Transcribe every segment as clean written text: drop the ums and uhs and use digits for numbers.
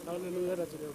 Hallelujah, Rajeev.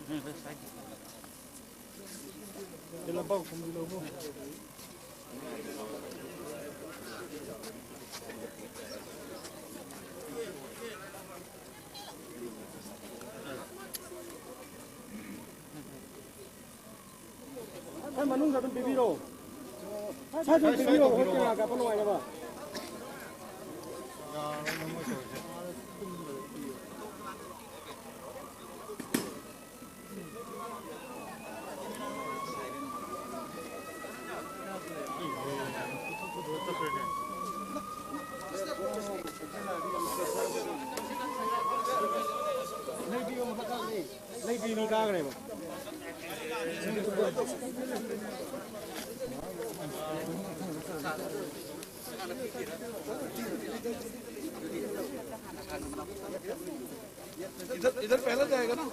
Dia lampau kami lobo. Hai manung satu bibiro. Satu bibiro hotel agak penuh aja pak. Lagi ni kah ni pak? इधर पहले जाएगा ना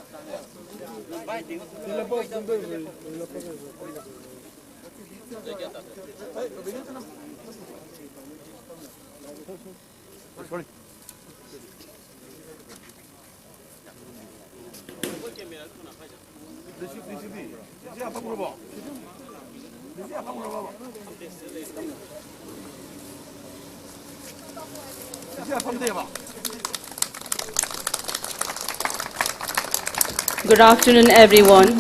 apa berubah? Apa berubah? Apa berubah? Good afternoon, everyone.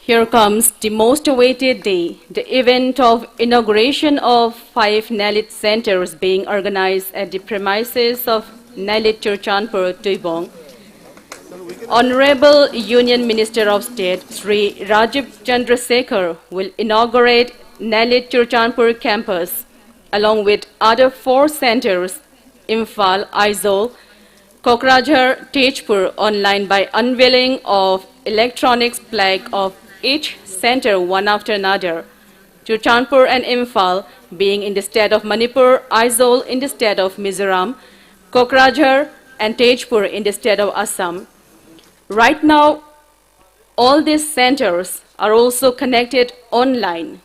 Here comes the most awaited day, the event of inauguration of 5 NELIT centers being organized at the premises of NELIT Chandrasekhar, Tuibong. Honorable Union Minister of State, Shri Rajeev Chandrasekhar, will inaugurate NELIT Chandrasekhar campus, along with other 4 centers, Imphal, Aizawl, Kokrajhar, Tejpur, online by unveiling of electronics plaque of each center one after another. Chandrasekhar and Imphal being in the state of Manipur, Aizawl in the state of Mizoram, Kokrajhar and Tejpur in the state of Assam. Right now, all these centers are also connected online.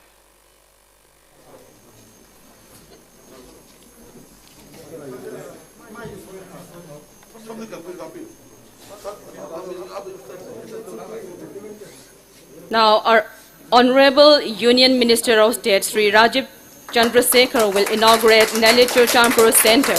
Now, our Honorable Union Minister of State, Shri Rajeev Chandrasekhar, will inaugurate NELIT Chandrasekhar Center.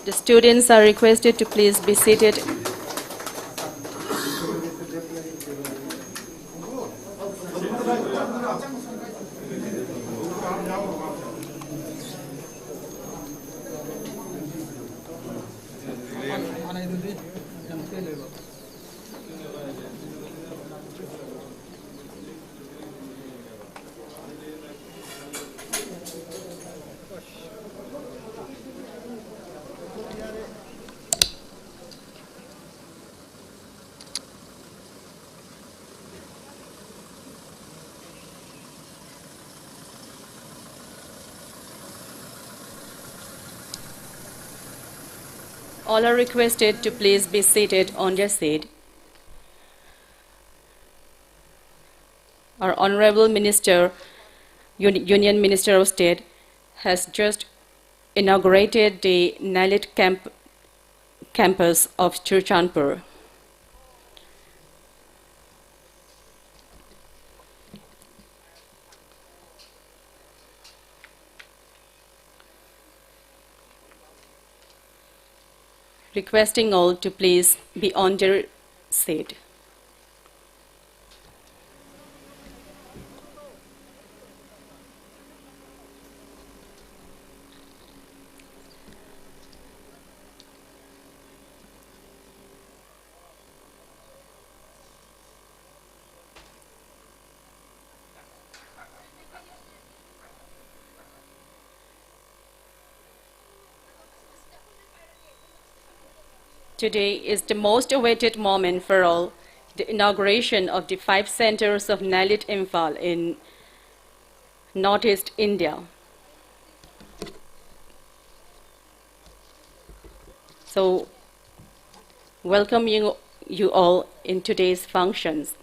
The students are requested to please be seated. All are requested to please be seated on their seat. Our Honorable Minister, Union Minister of State, has just inaugurated the NIELIT campus of Chandrasekhar. Requesting all to please be on their seat. Today is the most awaited moment for all, the inauguration of the 5 centers of Nellit Imphal in Northeast India. So, welcome you all in today's functions.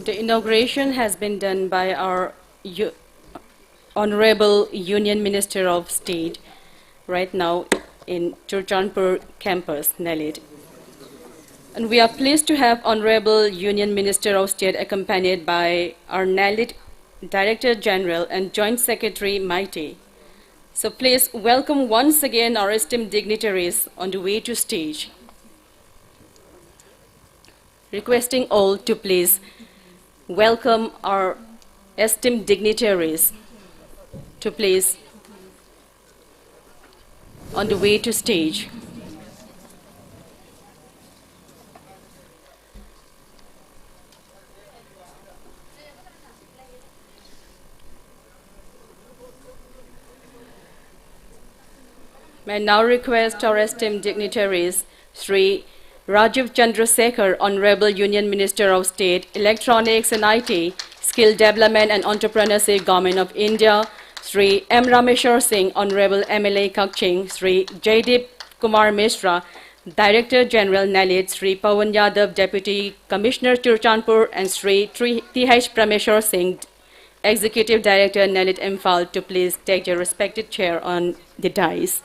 The inauguration has been done by our Honorable Union Minister of State right now in Churchanpur campus, Nellit. And we are pleased to have Honorable Union Minister of State accompanied by our NIELIT Director General and Joint Secretary Mighty. So please welcome once again our esteemed dignitaries on the way to stage. Requesting all to please welcome our esteemed dignitaries to please on the way to stage. May I now request our esteemed dignitaries, Shri Rajeev Chandrasekhar, Honorable Union Minister of State, Electronics and IT, Skill Development and Entrepreneurship, Government of India, Shri M. Rameshwar Singh, Honorable MLA Kakching, Shri Jaideep Kumar Mishra, Director General NELIT, Shri Pawan Yadav, Deputy Commissioner Churchanpur, and Shri T.H. Prameshwar Singh, Executive Director Nellit Imphal, to please take your respected chair on the dais.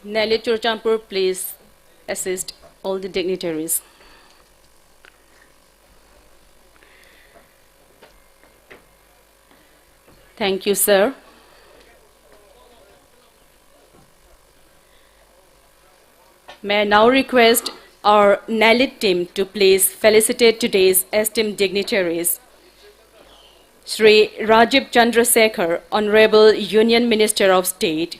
Nellit Churchanpur, please assist all the dignitaries. Thank you, sir. May I now request our NIELIT team to please felicitate today's esteemed dignitaries. Shri Rajeev Chandrasekhar, Honorable Union Minister of State.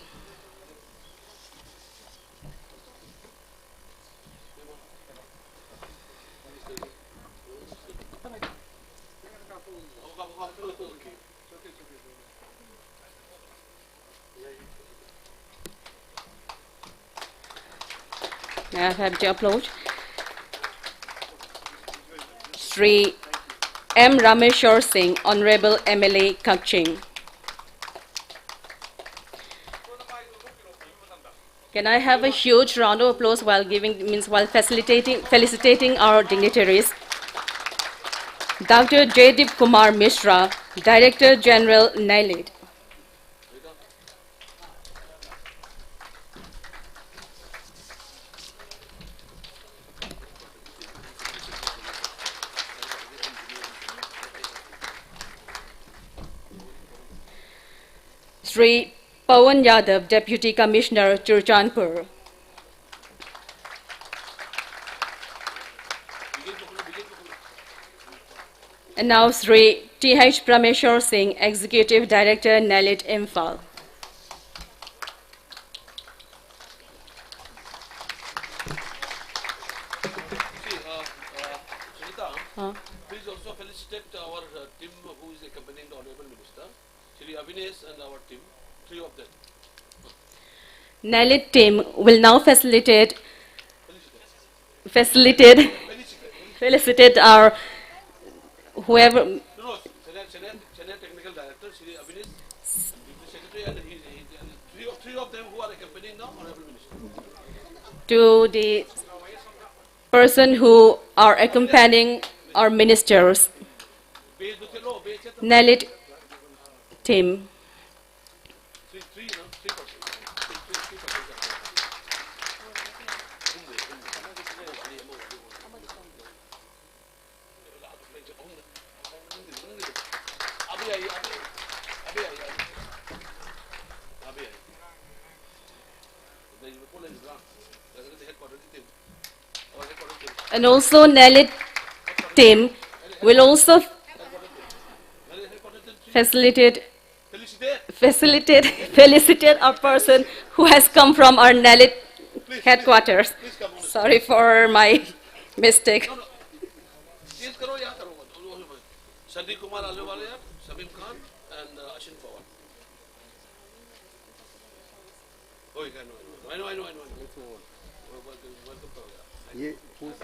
May I have the applause? Shri M. Rameshwar Singh, Honorable MLA Kakching. Can I have a huge round of applause while felicitating our dignitaries? Dr. Jaideep Kumar Mishra, Director General NIELIT. Shri Pawan Yadav, Deputy Commissioner, Churchanpur. And now Shri T.H. Prameshwar Singh, Executive Director, Nellit Imphal. Please also felicitate our team who is accompanying the Honorable Minister, Shri Avinash and our team, three of them. NIELIT team will now felicitate our whoever. No, Senior Technical Director, Shri Avinash, Deputy Secretary, and three of them who are accompanying the Honorable Minister. To the person who are accompanying our ministers, NIELIT team. And also NIELIT team will also felicitate a person who has come from our NIELIT headquarters. Sorry for my mistake. Sandeep Kumar Alewale, Samim Khan, and Ashin Pawar. Oh, I know. Welcome. ये who's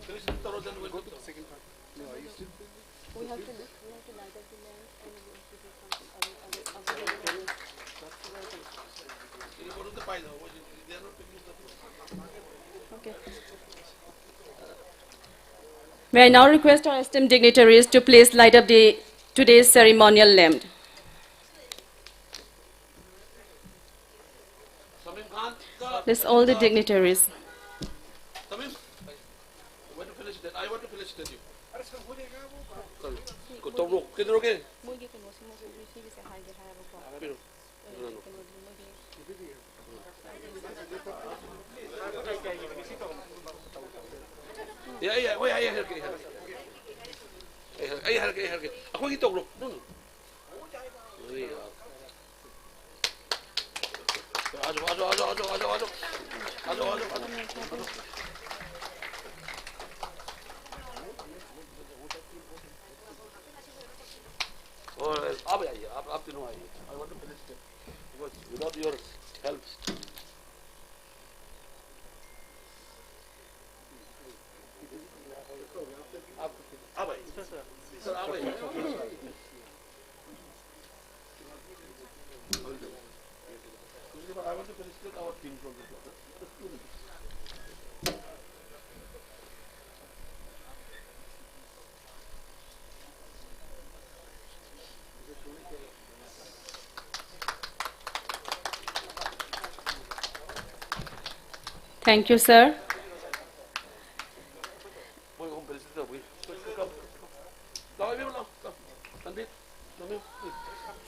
Finish the thorough, then we'll go to the second part. No, are you still? We have to light up the lamp and we have to do something other. You go to the pile. They are not picking the Okay. May I now request our esteemed dignitaries to please light up today's ceremonial lamp. Samim Khan. Please, all the dignitaries. Samim, I want to finish that. I want to finish that. Sorry. Go to rock. Get rock. Mugi kan wasi mo receive sa high have a problem. Yeah. Wait, I hear. Ako gito rock. No. Ajo. Up to now. I want to finish it because without your help. Sir, I want to finish it our team from the Thank you, sir.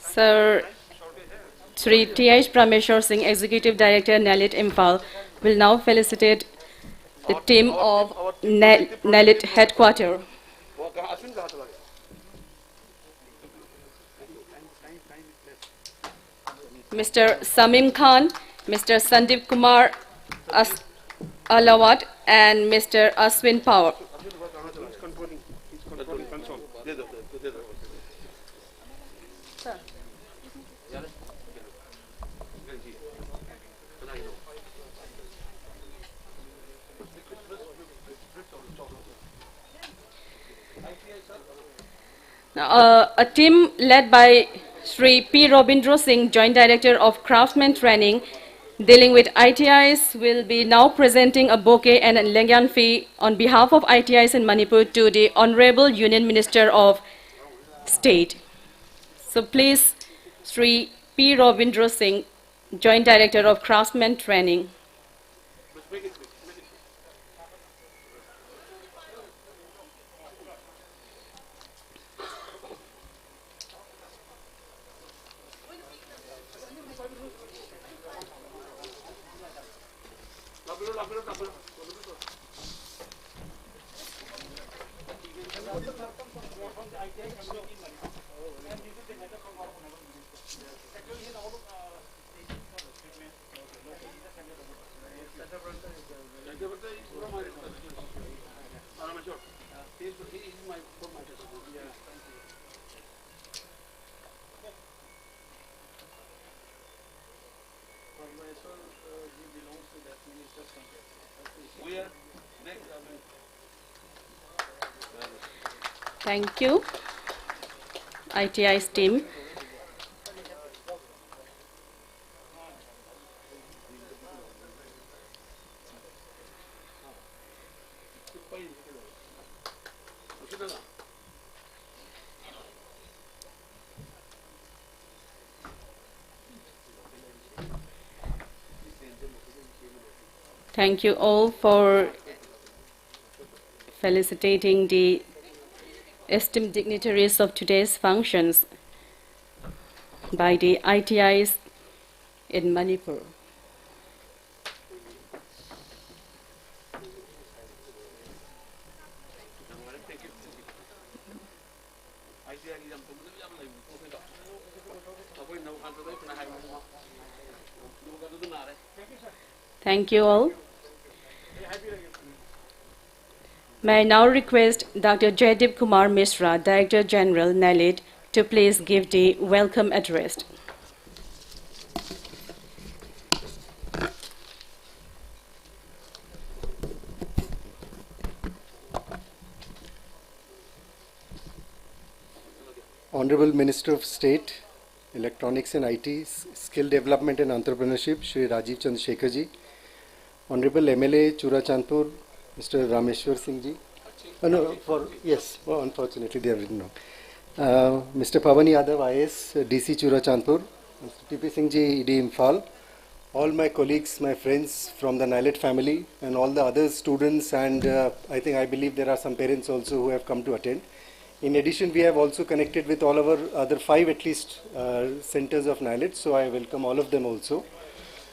Sir, Shri T.H. Prameshwar Singh, Executive Director, NIELIT Imphal, will now felicitate the team of NIELIT Headquarters. Mr. Samim Khan, Mr. Sandeep Kumar Alawat, and Mr. Aswin Power. He's controlling console. Sir. Now, a team led by Shri P. Robindra Singh, Joint Director of Craftsman Training, dealing with ITIs, will be now presenting a bouquet and a Lengyan fee on behalf of ITIs in Manipur to the Honorable Union Minister of State. So please, Shri P. Robindra Singh, Joint Director of Craftsman Training. Thank you, ITI's team. Thank you all for felicitating the esteemed dignitaries of today's functions by the ITIs in Manipur. Thank you all. May I now request Dr. Jaideep Kumar Mishra, Director General, NIELIT, to please give the welcome address. Honorable Minister of State, Electronics and IT, Skill Development and Entrepreneurship, Shri Rajeev Chandrasekhar ji, Honorable MLA Churachandpur, Mr. Rameshwar Singh ji. Unfortunately they have written wrong. Mr. Pawan Yadav, IS, DC Churachandpur, Mr. TP Singh ji, ED Imphal, all my colleagues, my friends from the NIELIT family, and all the other students, and I believe there are some parents also who have come to attend. In addition, we have also connected with all our other 5 at least centers of NIELIT, so I welcome all of them also.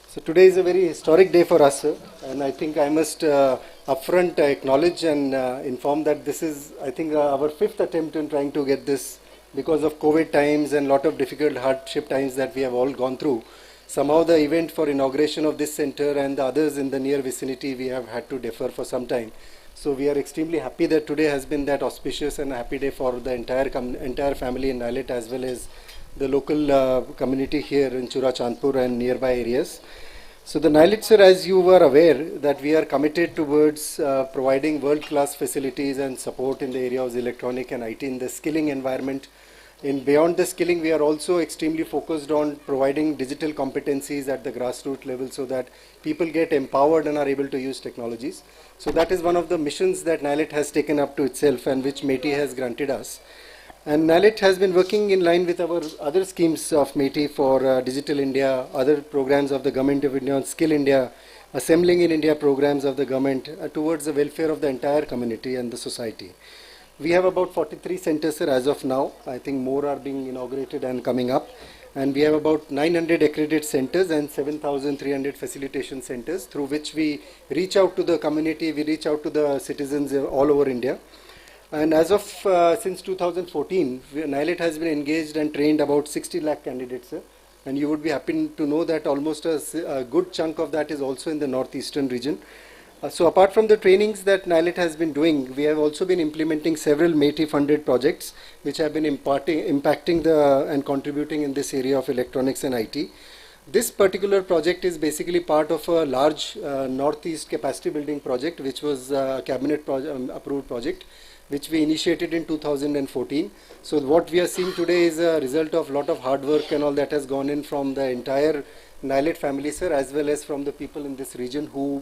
So today is a very historic day for us, sir, and I think I must upfront acknowledge and inform that this is, I think, our 5th attempt in trying to get this because of COVID times and lot of difficult hardship times that we have all gone through. Somehow the event for inauguration of this center and the others in the near vicinity we have had to defer for some time. So we are extremely happy that today has been that auspicious and happy day for the entire family in NIELIT as well as the local community here in Churachandpur and nearby areas. So the NIELIT, sir, as you were aware, that we are committed towards providing world-class facilities and support in the area of electronic and IT in the skilling environment. Beyond the skilling, we are also extremely focused on providing digital competencies at the grassroots level so that people get empowered and are able to use technologies. So that is one of the missions that NIELIT has taken up to itself and which METI has granted us. And NIELIT has been working in line with our other schemes of METI for Digital India, other programs of the Government of India on Skill India, Assembling in India programs of the government towards the welfare of the entire community and the society. We have about 43 centers, sir, as of now. I think more are being inaugurated and coming up. And we have about 900 accredited centers and 7,300 facilitation centers through which we reach out to the community, we reach out to the citizens all over India. And as of since 2014, NIELIT has been engaged and trained about 60 lakh candidates, sir. And you would be happy to know that almost a good chunk of that is also in the northeastern region. So apart from the trainings that NIELIT has been doing, we have also been implementing several METI funded projects which have been impacting and contributing in this area of electronics and IT. This particular project is basically part of a large northeast capacity building project which was a cabinet approved project which we initiated in 2014. So what we are seeing today is a result of a lot of hard work and all that has gone in from the entire NIELIT family, sir, as well as from the people in this region who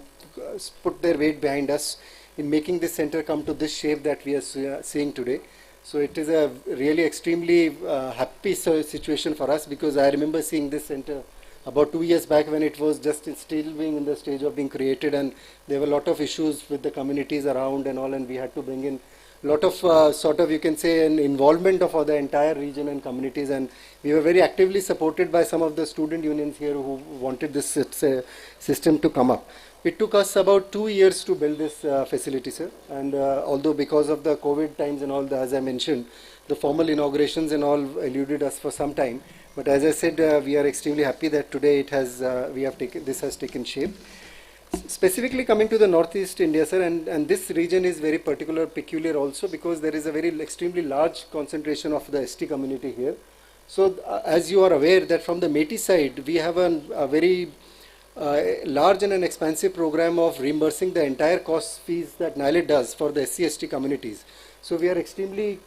put their weight behind us in making this center come to this shape that we are seeing today. So it is a really extremely happy situation for us because I remember seeing this center about 2 years back when it was just still being in the stage of being created and there were a lot of issues with the communities around and all, and we had to bring in a lot of sort of, you can say, an involvement of the entire region and communities, and we were very actively supported by some of the student unions here who wanted this system to come up. It took us about 2 years to build this facility, sir, and although because of the COVID times and all, as I mentioned, the formal inaugurations and all eluded us for some time, but as I said, we are extremely happy that today it has, this has taken shape. Specifically coming to the Northeast India, sir, and this region is very peculiar also because there is a very extremely large concentration of the ST community here. So as you are aware that from the METI side, we have a very large and an expansive program of reimbursing the entire cost fees that NIELIT does for the SC/ST communities. So we are extremely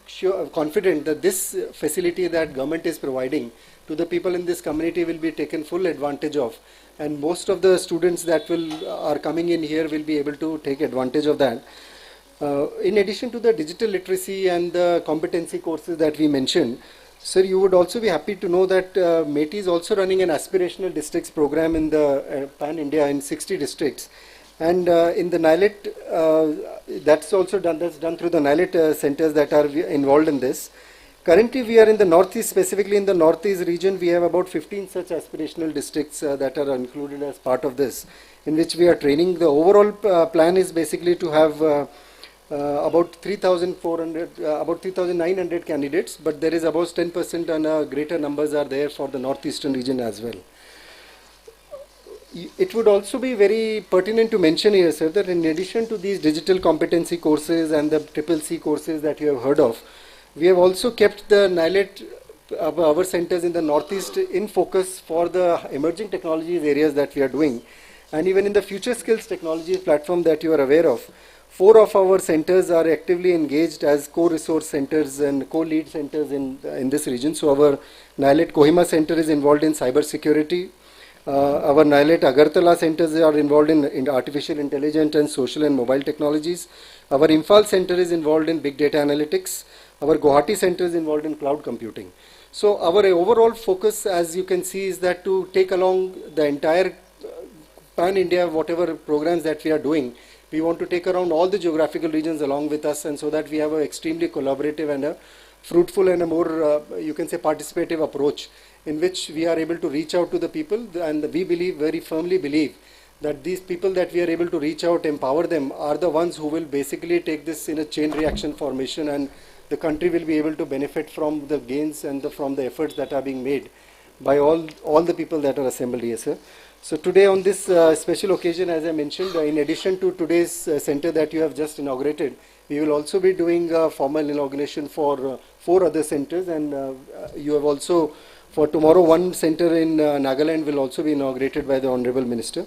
confident that this facility that government is providing to the people in this community will be taken full advantage of, and most of the students that are coming in here will be able to take advantage of that. In addition to the digital literacy and the competency courses that we mentioned, sir, you would also be happy to know that METI is also running an aspirational districts program in the pan-India in 60 districts. And in the NIELIT, that's also done through the NIELIT centers that are involved in this. Currently, we are in the Northeast, specifically in the Northeast region, we have about 15 such aspirational districts that are included as part of this, in which we are training. The overall plan is basically to have about 3,900 candidates, but there is about 10% and greater numbers are there for the Northeastern region as well. It would also be very pertinent to mention here, sir, that in addition to these digital competency courses and the CCC courses that you have heard of, we have also kept the NIELIT, our centers in the Northeast in focus for the emerging technologies areas that we are doing. And even in the future skills technology platform that you are aware of, 4 of our centers are actively engaged as co-resource centers and co-lead centers in this region. So our NIELIT Kohima center is involved in cyber security. Our NIELIT Agartala centers are involved in artificial intelligence and social and mobile technologies. Our Imphal center is involved in big data analytics. Our Guwahati center is involved in cloud computing. So our overall focus, as you can see, is that to take along the entire pan-India, whatever programs that we are doing, we want to take around all the geographical regions along with us, and so that we have an extremely collaborative and a fruitful and a more, you can say, participative approach in which we are able to reach out to the people. And we believe, very firmly believe, that these people that we are able to reach out, empower them, are the ones who will basically take this in a chain reaction formation, and the country will be able to benefit from the gains and from the efforts that are being made by all the people that are assembled here, sir. So today on this special occasion, as I mentioned, in addition to today's center that you have just inaugurated, we will also be doing a formal inauguration for 4 other centers, and you have also, for tomorrow, one center in Nagaland will also be inaugurated by the Honorable Minister.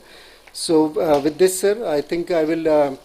So with this, sir, I think I will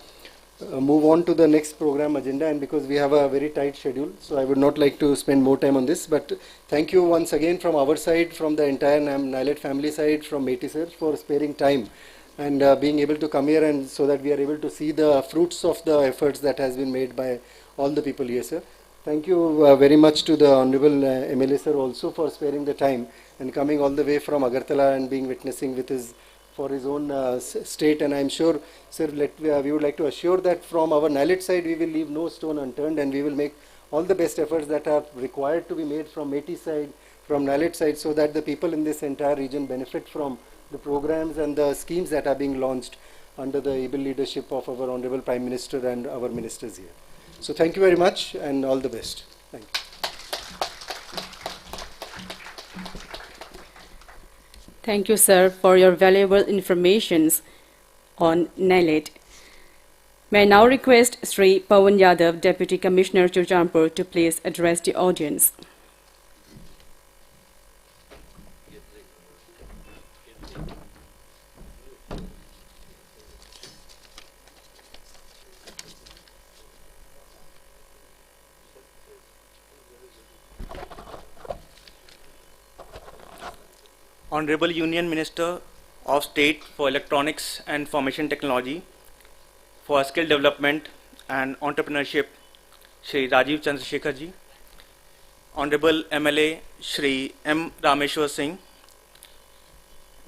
move on to the next program agenda, and because we have a very tight schedule, so I would not like to spend more time on this, but thank you once again from our side, from the entire NIELIT family side, from Meti sir, for sparing time and being able to come here, and so that we are able to see the fruits of the efforts that has been made by all the people here, sir. Thank you very much to the Honorable MLA sir also for sparing the time and coming all the way from Agartala and being witnessing with his for his own state, and I am sure, sir, we would like to assure that from our NIELIT side we will leave no stone unturned, and we will make all the best efforts that are required to be made from Meti side, from NIELIT side, so that the people in this entire region benefit from the programs and the schemes that are being launched under the able leadership of our Honorable Prime Minister and our ministers here. So thank you very much and all the best. Thank you. Thank you, sir, for your valuable information on NIELIT. May I now request Shri Pawan Yadav, Deputy Commissioner Churachandpur, to please address the audience. Honorable Union Minister of State for Electronics and Information Technology, for Skill Development and Entrepreneurship, Shri Rajeev Chandrasekhar ji, Honorable MLA Shri M. Rameshwar Singh,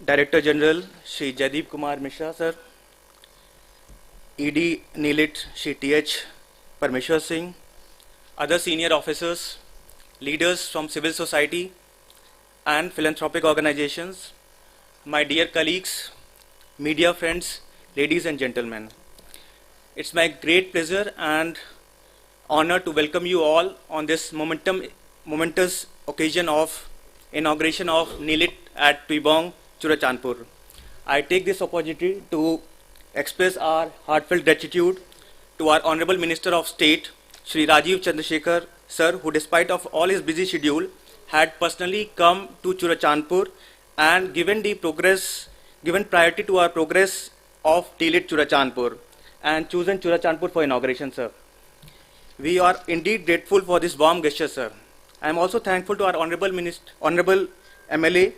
Director General Shri Jaideep Kumar Mishra sir, ED NELIT Shri T.H. Parmeshwar Singh, other senior officers, leaders from civil society and philanthropic organizations, my dear colleagues, media friends, ladies and gentlemen. It's my great pleasure and honor to welcome you all on this momentous occasion of inauguration of NELIT at Tuibong, Churachandpur. I take this opportunity to express our heartfelt gratitude to our Honorable Minister of State, Shri Rajeev Chandrasekhar sir, who despite of all his busy schedule had personally come to Churachandpur and given priority to our progress of NELIT Churachandpur and chosen Churachandpur for inauguration, sir. We are indeed grateful for this warm gesture, sir. I am also thankful to our Honorable MLA,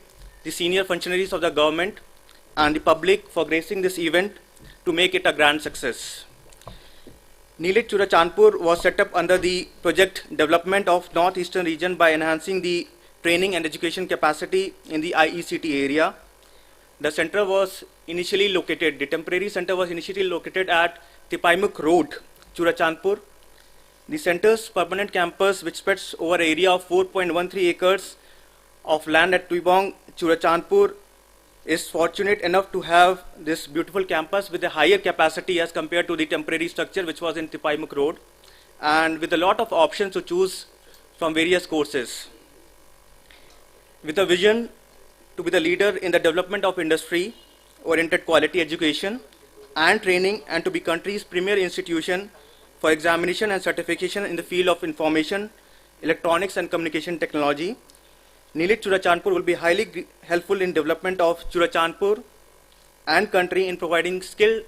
the senior functionaries of the government and the public for gracing this event to make it a grand success. NELIT Churachandpur was set up under the project development of northeastern region by enhancing the training and education capacity in the IECT area. The center was initially located, the temporary center was initially located at Tipaimuk Road, Churachandpur. The center's permanent campus, which spreads over an area of 4.13 acres of land at Tuibong, Churachandpur, is fortunate enough to have this beautiful campus with a higher capacity as compared to the temporary structure which was in Tipaimuk Road, and with a lot of options to choose from various courses. With a vision to be the leader in the development of industry-oriented quality education and training, and to be country's premier institution for examination and certification in the field of information, electronics and communication technology, NELIT Churachandpur will be highly helpful in development of Churachandpur and country in providing skill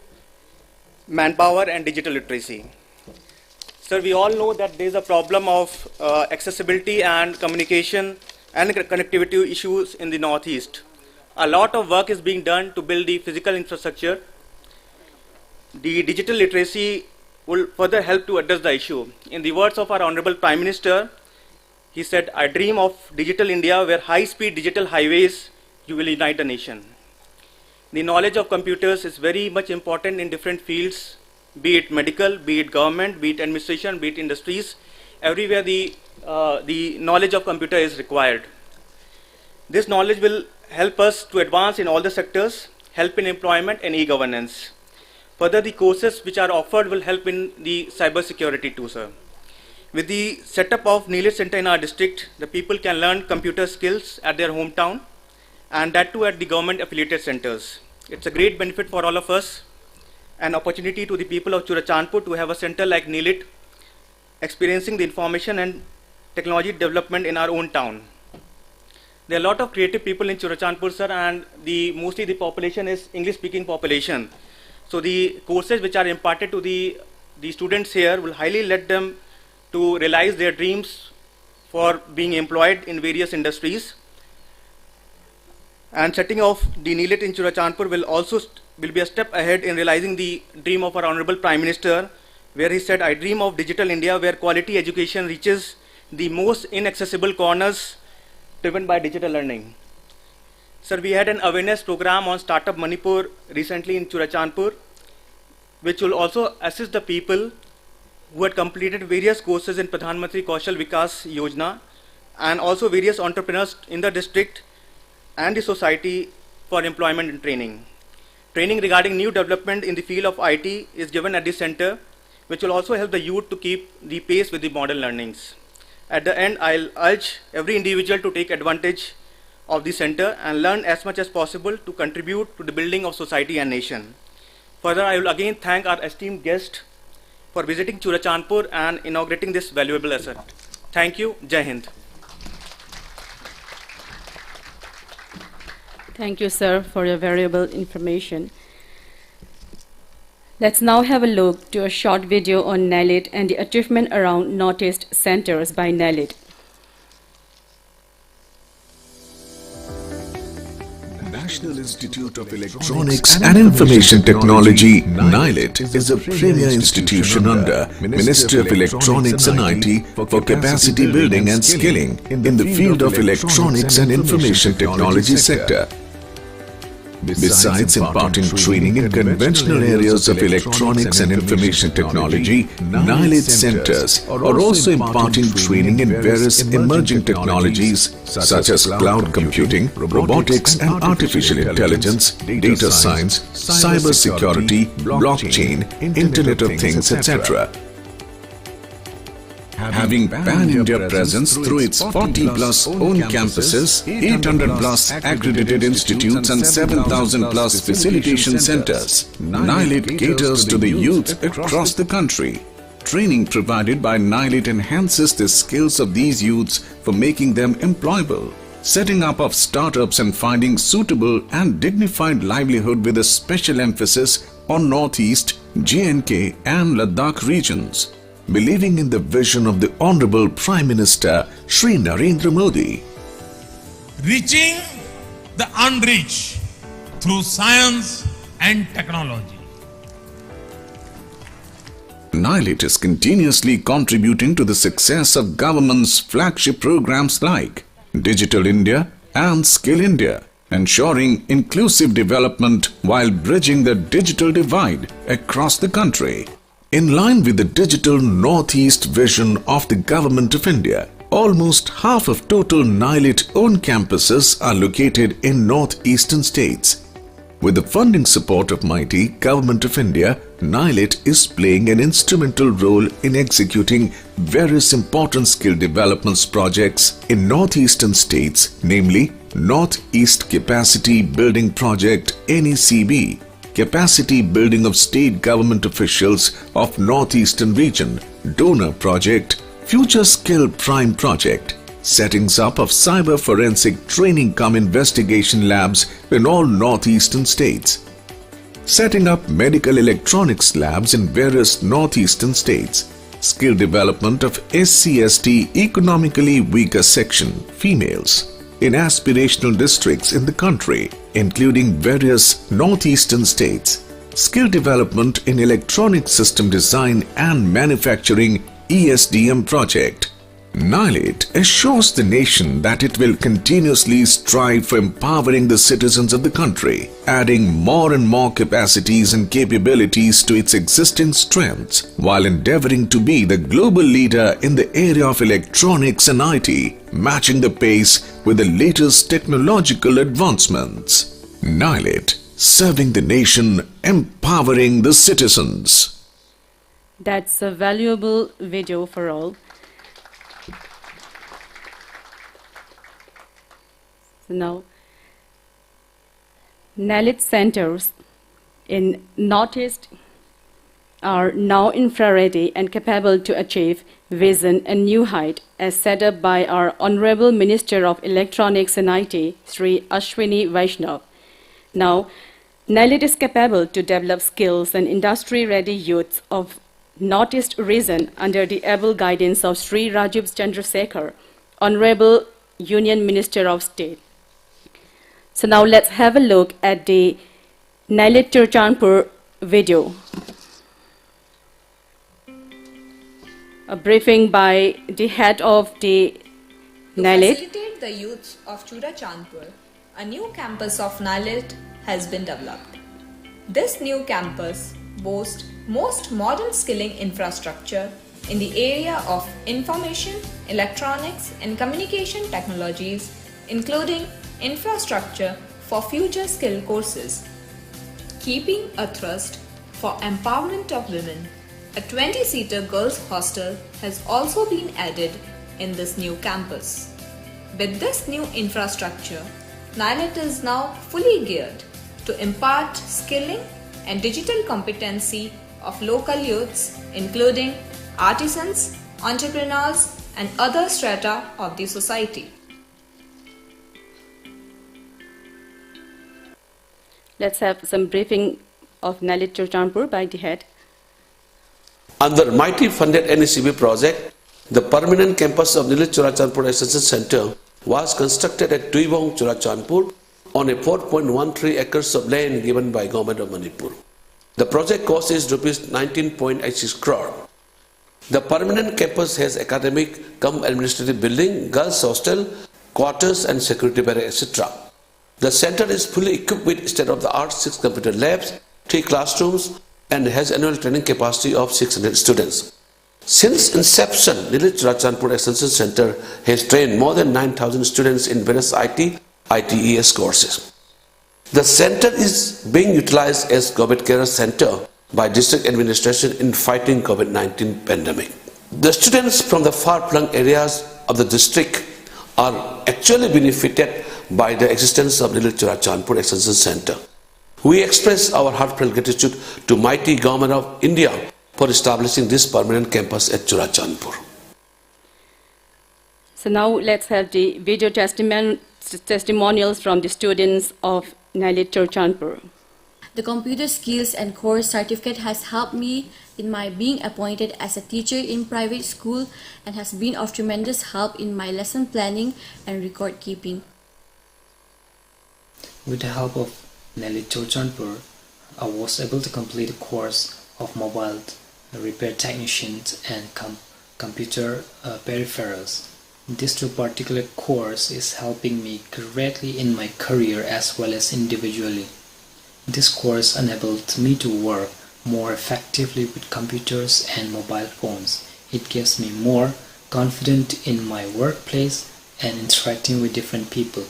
manpower and digital literacy. Sir, we all know that there is a problem of accessibility and communication and connectivity issues in the Northeast. A lot of work is being done to build the physical infrastructure. The digital literacy will further help to address the issue. In the words of our Honorable Prime Minister, he said, "I dream of digital India where high-speed digital highways you will unite a nation." The knowledge of computers is very much important in different fields, be it medical, be it government, be it administration, be it industries. Everywhere the knowledge of computer is required. This knowledge will help us to advance in all the sectors, help in employment and e-governance. Further, the courses which are offered will help in the cyber security too, sir. With the setup of NELIT Center in our district, the people can learn computer skills at their hometown, and that too at the government affiliated centers. It's a great benefit for all of us, an opportunity to the people of Churachandpur to have a center like NELIT, experiencing the information and technology development in our own town. There are a lot of creative people in Churachandpur, sir, and mostly the population is English-speaking population. So the courses which are imparted to the students here will highly let them to realize their dreams for being employed in various industries. And setting off the NELIT in Churachandpur will be a step ahead in realizing the dream of our Honorable Prime Minister, where he said, "I dream of digital India where quality education reaches the most inaccessible corners driven by digital learning." Sir, we had an awareness program on Startup Manipur recently in Churachandpur, which will also assist the people who had completed various courses in Pradhan Mantri Kaushal Vikas Yojana, and also various entrepreneurs in the district and the society for employment and training. Training regarding new development in the field of IT is given at the center, which will also help the youth to keep the pace with the modern learnings. At the end, I'll urge every individual to take advantage of the center and learn as much as possible to contribute to the building of society and nation. Further, I will again thank our esteemed guest for visiting Churachandpur and inaugurating this valuable asset. Thank you. Jai Hind. Thank you, sir, for your valuable information. Let's now have a look to a short video on NELIT and the achievement around Northeast centers by NELIT. National Institute of Electronics and Information Technology, NIELIT, is a premier institution under Ministry of Electronics and IT for capacity building and skilling in the field of electronics and information technology sector. Besides imparting training in conventional areas of electronics and information technology, NIELIT centers are also imparting training in various emerging technologies such as cloud computing, robotics and artificial intelligence, data science, cyber security, blockchain, Internet of Things, etc. Having pan-India presence through its 40-plus own campuses, 800-plus accredited institutes and 7,000-plus facilitation centers, NIELIT caters to the youth across the country. Training provided by NIELIT enhances the skills of these youths for making them employable. Setting up of startups and finding suitable and dignified livelihood with a special emphasis on Northeast, J&K and Ladakh regions. Believing in the vision of the Honorable Prime Minister Shri Narendra Modi. Reaching the unreached through science and technology. NIELIT is continuously contributing to the success of government's flagship programs like Digital India and Skill India, ensuring inclusive development while bridging the digital divide across the country. In line with the digital Northeast vision of the Government of India, almost half of total NIELIT-owned campuses are located in northeastern states. With the funding support of mighty Government of India, NIELIT is playing an instrumental role in executing various important skill development projects in northeastern states, namely Northeast Capacity Building Project (NECB), Capacity Building of State Government Officials of Northeastern Region, Donor Project, Future Skill Prime Project, settings up of cyber forensic training cum investigation labs in all northeastern states. setting up medical electronics labs in various northeastern states, skill development of SC/ST economically weaker section females in aspirational districts in the country, including various northeastern states, skill development in electronic system design and manufacturing ESDM project. NIELIT assures the nation that it will continuously strive for empowering the citizens of the country, adding more and more capacities and capabilities to its existing strengths, while endeavoring to be the global leader in the area of electronics and IT, matching the pace with the latest technological advancements. NIELIT, serving the nation, empowering the citizens. That's a valuable video for all. Now, NELIT centers in Northeast are now infra-ready and capable to achieve vision and new height as set up by our Honorable Minister of Electronics and IT, Shri Ashwini Vaishnav. Now, NELIT is capable to develop skills and industry-ready youths of Northeast region under the able guidance of Shri Rajeev Chandrasekhar, Honorable Union Minister of State. So now let's have a look at the NELIT Churchanpur video. A briefing by the head of the NELIT. To facilitate the youth of Churachandpur, a new campus of NIELIT has been developed. This new campus boasts most modern skilling infrastructure in the area of information, electronics and communication technologies, including infrastructure for future skill courses. Keeping a thrust for empowerment of women, a 20-seater girls' hostel has also been added in this new campus. With this new infrastructure, NIELIT is now fully geared to impart skilling and digital competency of local youths, including artisans, entrepreneurs, and other strata of the society. Let's have some briefing of NELIT Churchanpur by the head. Under mighty funded NECB project, the permanent campus of NIELIT Churachandpur Extension Center was constructed at Tuibong, Churachandpur on a 4.13 acres of land given by Government of Manipur. The project cost is Rs 19.86 crore. The permanent campus has academic cum administrative building, girls hostel, quarters and security barracks, etc. The center is fully equipped with state-of-the-art 6 computer labs, 3 classrooms and has annual training capacity of 600 students. Since inception, NIELIT Churachandpur Extension Center has trained more than 9,000 students in various ITES courses. The center is being utilized as COVID care center by district administration in fighting COVID-19 pandemic. The students from the far-flung areas of the district are actually benefited by the existence of NIELIT Churachandpur Extension Center. We express our heartfelt gratitude to mighty Government of India for establishing this permanent campus at Churachandpur. So now let's have the video testimonials from the students of NIELIT Churchanpur. The computer skills and course certificate has helped me in my being appointed as a teacher in private school and has been of tremendous help in my lesson planning and record keeping. With the help of NIELIT Churchanpur, I was able to complete a course of mobile repair technicians and computer peripherals. This particular course is helping me greatly in my career as well as individually. This course enabled me to work more effectively with computers and mobile phones. It gives me more confidence in my workplace and interacting with different people.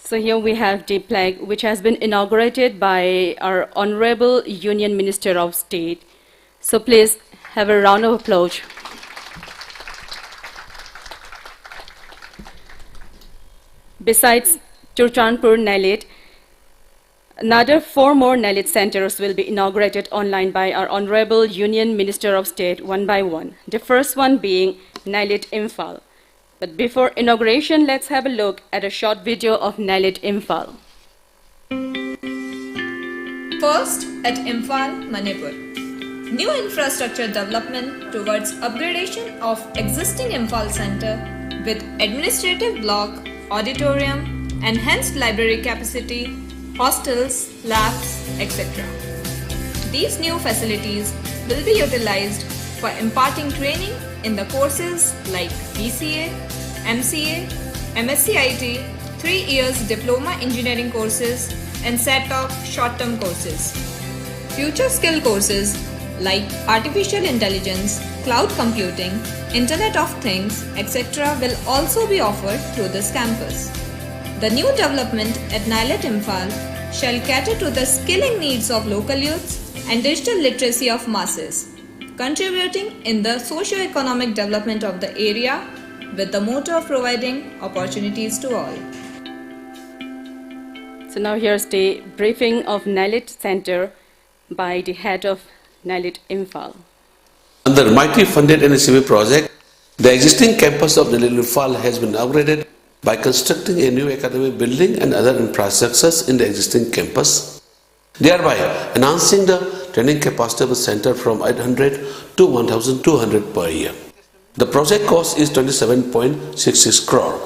So here we have the flag which has been inaugurated by our Honorable Union Minister of State. So please have a round of applause. Besides Churchanpur NIELIT, another 4 more NIELIT centers will be inaugurated online by our Honorable Union Minister of State one by one. The first one being Nellit Imphal. But before inauguration, let's have a look at a short video of Nellit Imphal. First, at Imphal Manipur. New infrastructure development towards upgradation of existing Imphal Center with administrative block, auditorium, enhanced library capacity, hostels, labs, etc. These new facilities will be utilized for imparting training in the courses like BCA, MCA, MSc-IT, 3 years diploma engineering courses and set of short-term courses. Future skill courses like artificial intelligence, cloud computing, Internet of Things, etc. will also be offered through this campus. The new development at NIELIT Imphal shall cater to the skilling needs of local youths and digital literacy of masses, contributing in the socio-economic development of the area with the motto of providing opportunities to all. So now here's the briefing of NIELIT Center by the head of NIELIT Imphal. Under mighty funded NECB project, the existing campus of Nellit Imphal has been upgraded by constructing a new academic building and other infrastructures in the existing campus, thereby enhancing the training capacity of the center from 800 to 1,200 per year. The project cost is 27.66 crore.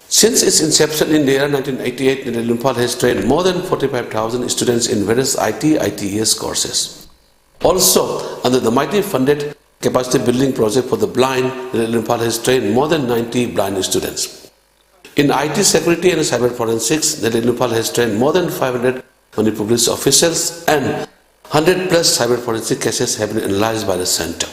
Since its inception in the year 1988, Nellit Imphal has trained more than 45,000 students in various ITES courses. Also, under the mighty funded capacity building project for the blind, Nellit Imphal has trained more than 90 blind students. In IT security and cyber forensics, Nellit Imphal has trained more than 500 Manipur police officials and 100 plus cyber forensic cases have been analyzed by the center.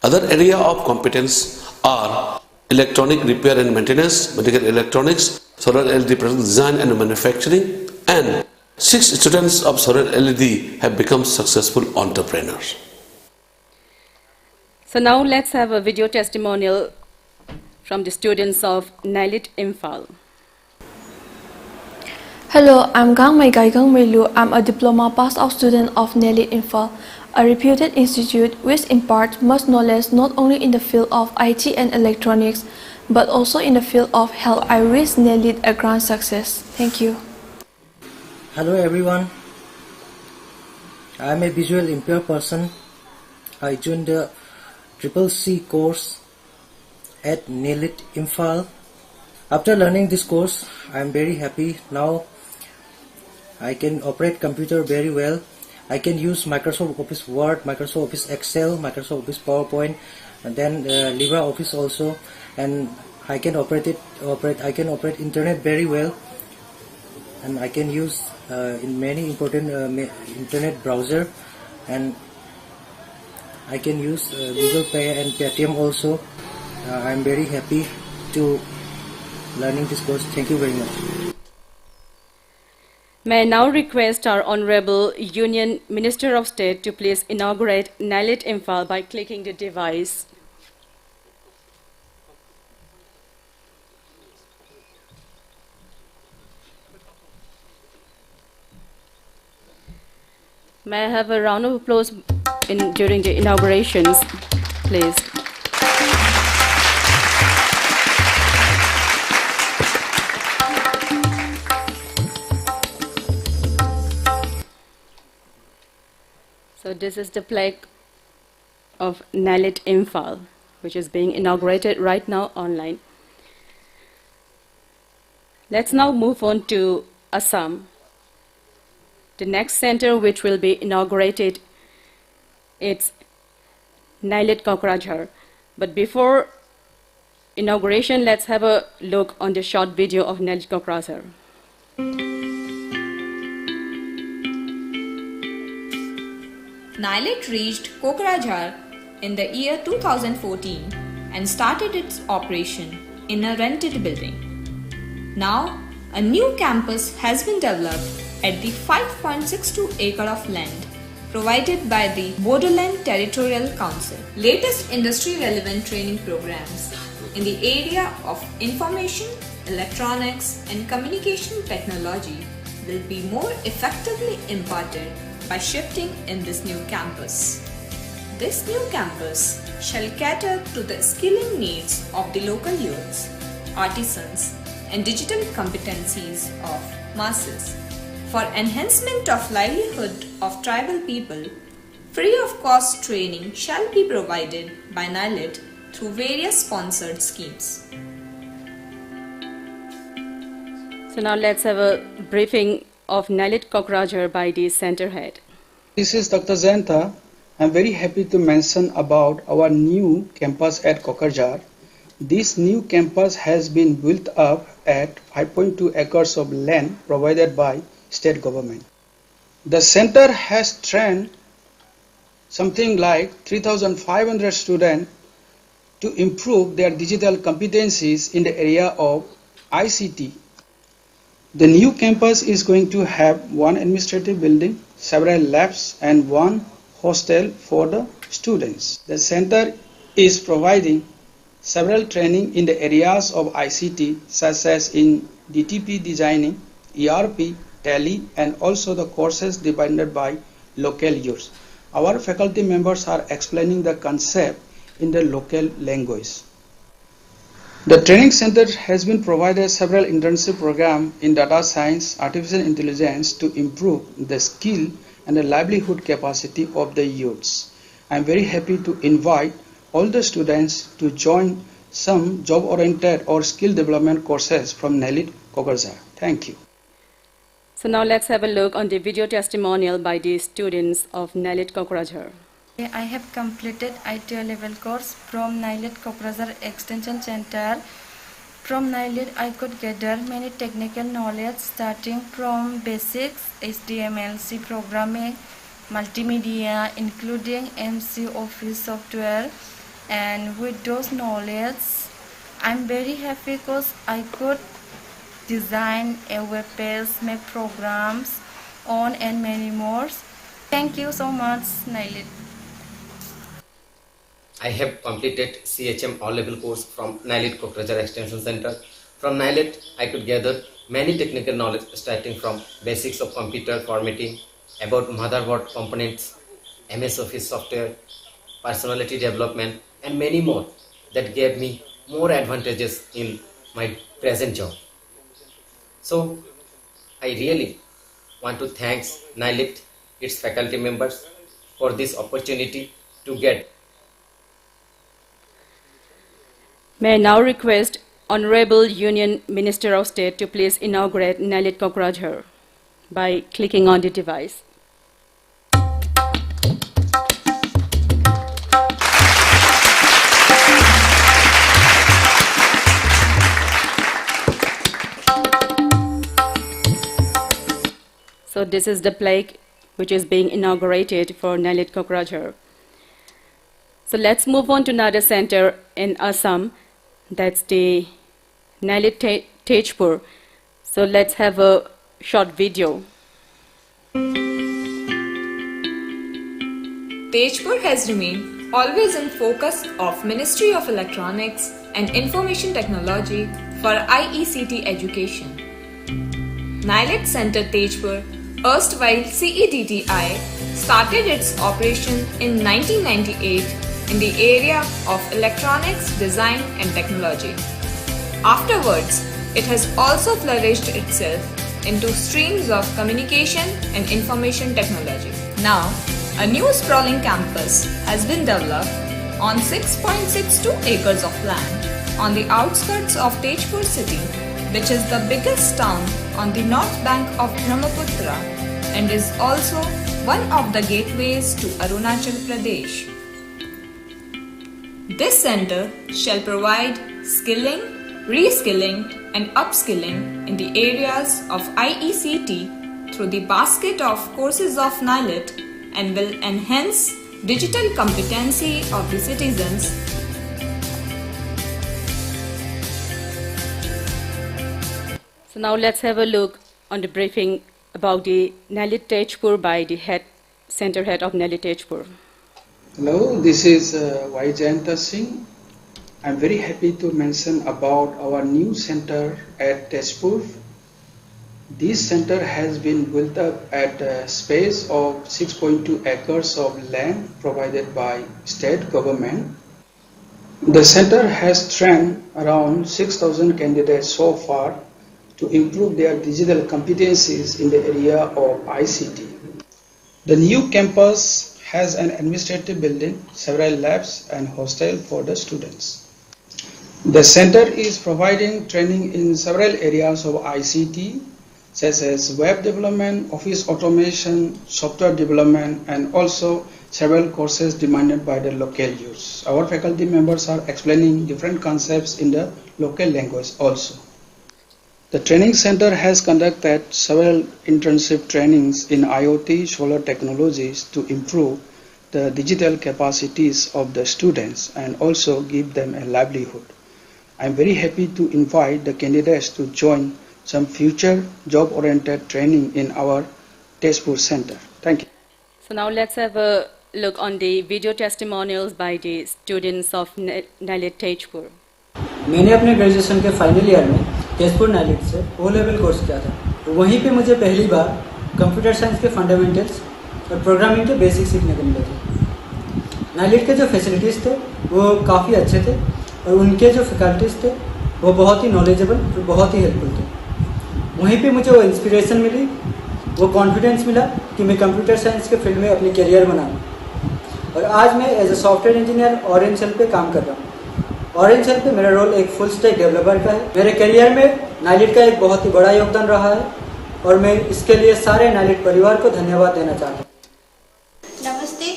Other areas of competence are electronic repair and maintenance, medical electronics, solar LED product design and manufacturing, and 6 students of solar LED have become successful entrepreneurs. So now let's have a video testimonial from the students of NIELIT Imphal. Hello, I'm Gang Gang Meilu. I'm a diploma pass-out student of NIELIT Imphal, a reputed institute which imparts much knowledge not only in the field of IT and electronics, but also in the field of health. I wish NIELIT a grand success. Thank you. Hello everyone, I am a visual impaired person. I joined the CCC course at NIELIT Imphal. After learning this course, I am very happy. Now I can operate computer very well. I can use Microsoft Office Word, Microsoft Office Excel, Microsoft Office PowerPoint, and then LibreOffice also. And I can operate internet very well. And I can use in many important internet browser, and I can use Google Pay and Paytm also. I am very happy to learning this course. Thank you very much. May I now request our Honorable Union Minister of State to please inaugurate NIELIT Imphal by clicking the device. May I have a round of applause during the inaugurations, please. So this is the plaque of NIELIT Imphal, which is being inaugurated right now online. Let's now move on to Assam. The next center which will be inaugurated, it's NIELIT Kokrajhar. But before inauguration, let's have a look on the short video of NIELIT Kokrajhar. NIELIT reached Kokrajhar in the year 2014 and started its operation in a rented building. Now, a new campus has been developed at the 5.62 acre of land provided by the Bodoland Territorial Council. Latest industry-relevant training programs in the area of information, electronics and communication technology will be more effectively imparted by shifting in this new campus. This new campus shall cater to the skilling needs of the local youths, artisans and digital competencies of masses. For enhancement of livelihood of tribal people, free of cost training shall be provided by NIELIT through various sponsored schemes. So now let's have a briefing of NIELIT Kokrajhar by the center head. This is Dr. Jayanta. I'm very happy to mention about our new campus at Kokrajhar. This new campus has been built up at 5.2 acres of land provided by state government. The center has trained something like 3,500 students to improve their digital competencies in the area of ICT. The new campus is going to have one administrative building, several labs, and one hostel for the students. The center is providing several training in the areas of ICT, such as in DTP designing, ERP, Tally, and also the courses demanded by local youth. Our faculty members are explaining the concept in the local language. The training center has been provided several internship programs in data science, artificial intelligence to improve the skill and the livelihood capacity of the youths. I am very happy to invite all the students to join some job-oriented or skill development courses from NIELIT Kokrajhar. Thank you. So now let's have a look on the video testimonial by the students of NIELIT Kokrajhar. I have completed IT level course from NIELIT Kokrajhar Extension Center. From NIELIT, I could gather many technical knowledge starting from basics, HTML, C programming, multimedia, including MC Office software. And with those knowledge, I'm very happy because I could design a web page, make programs, on and many more. Thank you so much, NIELIT. I have completed CHM all-level course from NIELIT Kokrajhar Extension Center. From NIELIT, I could gather many technical knowledge starting from basics of computer formatting, about motherboard components, MS Office software, personality development, and many more that gave me more advantages in my present job. So, I really want to thank NIELIT, its faculty members, for this opportunity to get. May I now request Honorable Union Minister of State to please inaugurate NIELIT Kokrajhar by clicking on the device. So this is the plaque which is being inaugurated for NIELIT Kokrajhar. So let's move on to another center in Assam. That's the NIELIT Tejpur. So let's have a short video. Tejpur has remained always in focus of Ministry of Electronics and Information Technology for IECT education. NIELIT Center Tejpur, erstwhile CEDTI, started its operation in 1998 in the area of electronics, design and technology. Afterwards, it has also flourished itself into streams of communication and information technology. Now, a new sprawling campus has been developed on 6.62 acres of land on the outskirts of Tejpur city, which is the biggest town on the north bank of Brahmaputra and is also one of the gateways to Arunachal Pradesh. This center shall provide skilling, reskilling and upskilling in the areas of IECT through the basket of courses of NIELIT and will enhance digital competency of the citizens. So now let's have a look on the briefing about the NIELIT Tejpur by the center head of NIELIT Tejpur. Hello, this is Y. Jayanta Singh. I'm very happy to mention about our new center at Tejpur. This center has been built up at a space of 6.2 acres of land provided by state government. The center has trained around 6,000 candidates so far to improve their digital competencies in the area of ICT. The new campus has an administrative building, several labs, and hostel for the students. The center is providing training in several areas of ICT, such as web development, office automation, software development, and also several courses demanded by the local youths. Our faculty members are explaining different concepts in the local language also. The training center has conducted several internship trainings in IoT solar technologies to improve the digital capacities of the students and also give them a livelihood. I am very happy to invite the candidates to join some future job-oriented training in our Tezpur center. Thank you. So now let's have a look on the video testimonials by the students of NIELIT Tezpur. मैंने अपने graduation के final year में Tezpur NIELIT से O level course किया था, तो वहीं पे मुझे पहली बार कंप्यूटर साइंस के फंडामेंटल्स और प्रोग्रामिंग के बेसिक सीखने को मिले थे। नाइलिट के जो फैसिलिटीज़ थे वो काफ़ी अच्छे थे और उनके जो फैकल्टीज़ थे वो बहुत ही नॉलेजेबल और बहुत ही हेल्पफुल थे। वहीं पे मुझे वो इंस्पिरेशन मिली, वो कॉन्फिडेंस मिला कि मैं कंप्यूटर साइंस के फील्ड में अपनी करियर बनाऊँ और आज मैं as a software engineer orange cell पे काम कर रहा हूँ। ऑरेंज सेल पे मेरा रोल एक फुल स्टैक डेवलपर का है। मेरे करियर में नाइलिट का एक बहुत ही बड़ा योगदान रहा है और मैं इसके लिए सारे नाइलिट परिवार को धन्यवाद देना चाहता हूँ। नमस्ते,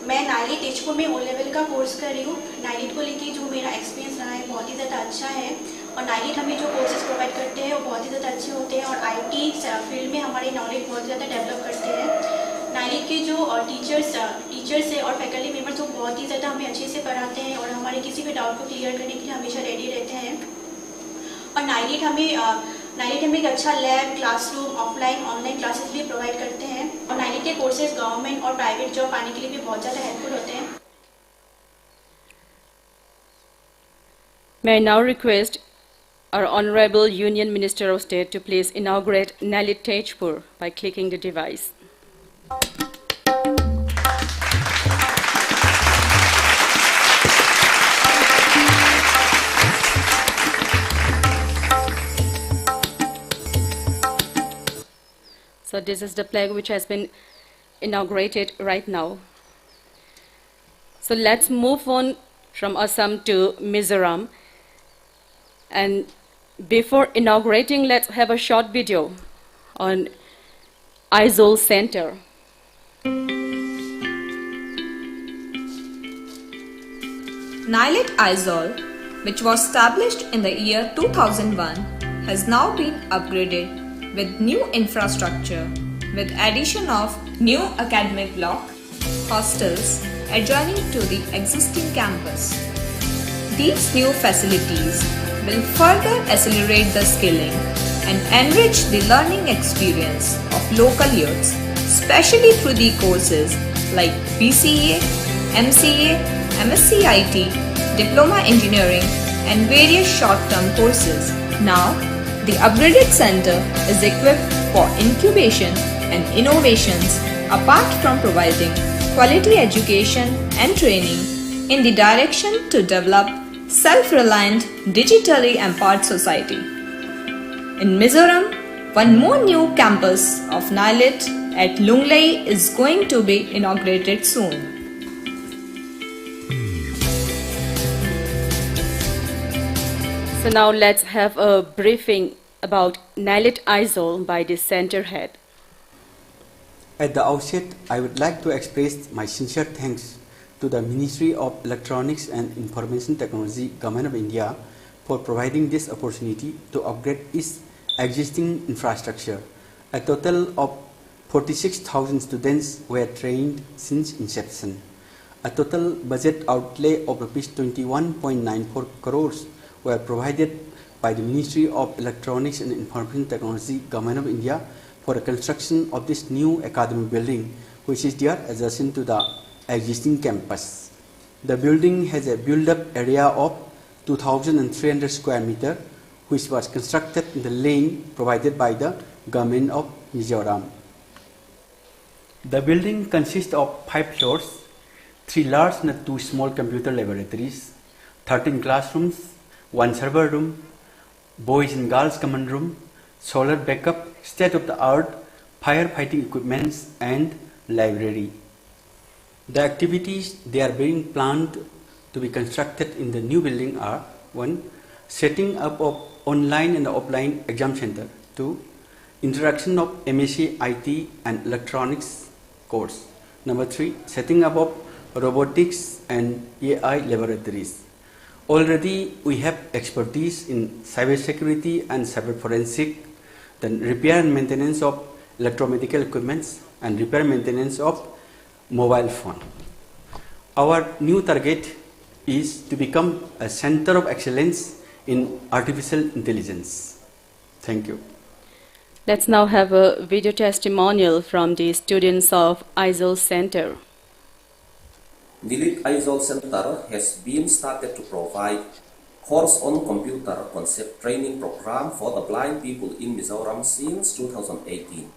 मैं नाइलिट तेजपुर में ओ लेवल का कोर्स कर रही हूँ। नाइलिट को लेके जो मेरा एक्सपीरियंस रहा है बहुत ही ज़्यादा अच्छा है और नाइलिट हमें जो कोर्सेज प्रोवाइड करते हैं वो बहुत ही ज़्यादा अच्छे होते हैं और आईटी फील्ड में हमारी नॉलेज बहुत ज़्यादा डेवलप करते हैं। नाइलिट के जो टीचर्स है और फैकल्टी मेंबर्स वो बहुत ही ज़्यादा हमें अच्छे से पढ़ाते हैं और हमारे किसी भी डाउट को क्लियर करने के लिए हमेशा रेडी रहते हैं। और नाइलिट हमें एक अच्छा lab, classroom, offline online classes भी प्रोवाइड करते हैं और नाइलिट के कोर्सेज गवर्नमेंट और प्राइवेट जॉब पाने के लिए भी बहुत ज़्यादा हेल्पफुल होते हैं। May I now request our Honorable Union Minister of State to please inaugurate NIELIT Tezpur by clicking the device. So this is the flag which has been inaugurated right now. So let's move on from Assam to Mizoram. And before inaugurating, let's have a short video on Aizawl Center. NIELIT Aizawl, which was established in the year 2001, has now been upgraded with new infrastructure with addition of new academic block, hostels adjoining to the existing campus. These new facilities will further accelerate the skilling and enrich the learning experience of local youths, especially through the courses like BCA, MCA, MSc IT, Diploma Engineering and various short-term courses. Now, the upgraded center is equipped for incubation and innovations apart from providing quality education and training in the direction to develop self-reliant, digitally empowered society. In Mizoram, one more new campus of NIELIT at Lunglei is going to be inaugurated soon. So now let's have a briefing about NIELIT Aizawl by the center head. At the outset, I would like to express my sincere thanks to the Ministry of Electronics and Information Technology, Government of India, for providing this opportunity to upgrade its existing infrastructure. A total of 46,000 students were trained since inception. A total budget outlay of Rs 21.94 crores were provided by the Ministry of Electronics and Information Technology, Government of India, for the construction of this new academic building, which is there adjacent to the existing campus. The building has a built-up area of 2,300 square meters, which was constructed in the land provided by the Government of Mizoram. The building consists of 5 floors, 3 large and 2 small computer laboratories, 13 classrooms, 1 server room, boys and girls common room, solar backup, state-of-the-art firefighting equipments, and library. The activities they are being planned to be constructed in the new building are: 1. Setting up of online and offline exam center. 2. Introduction of MSc IT and electronics course. Number 3. Setting up of robotics and AI laboratories. Already we have expertise in cybersecurity and cyber forensic, then repair and maintenance of electromedical equipments, and repair maintenance of mobile phone. Our new target is to become a center of excellence in artificial intelligence. Thank you. Let's now have a video testimonial from the students of ISOL Center. NIELIT ISOL Center has been started to provide course on computer concept training program for the blind people in Mizoram since 2018.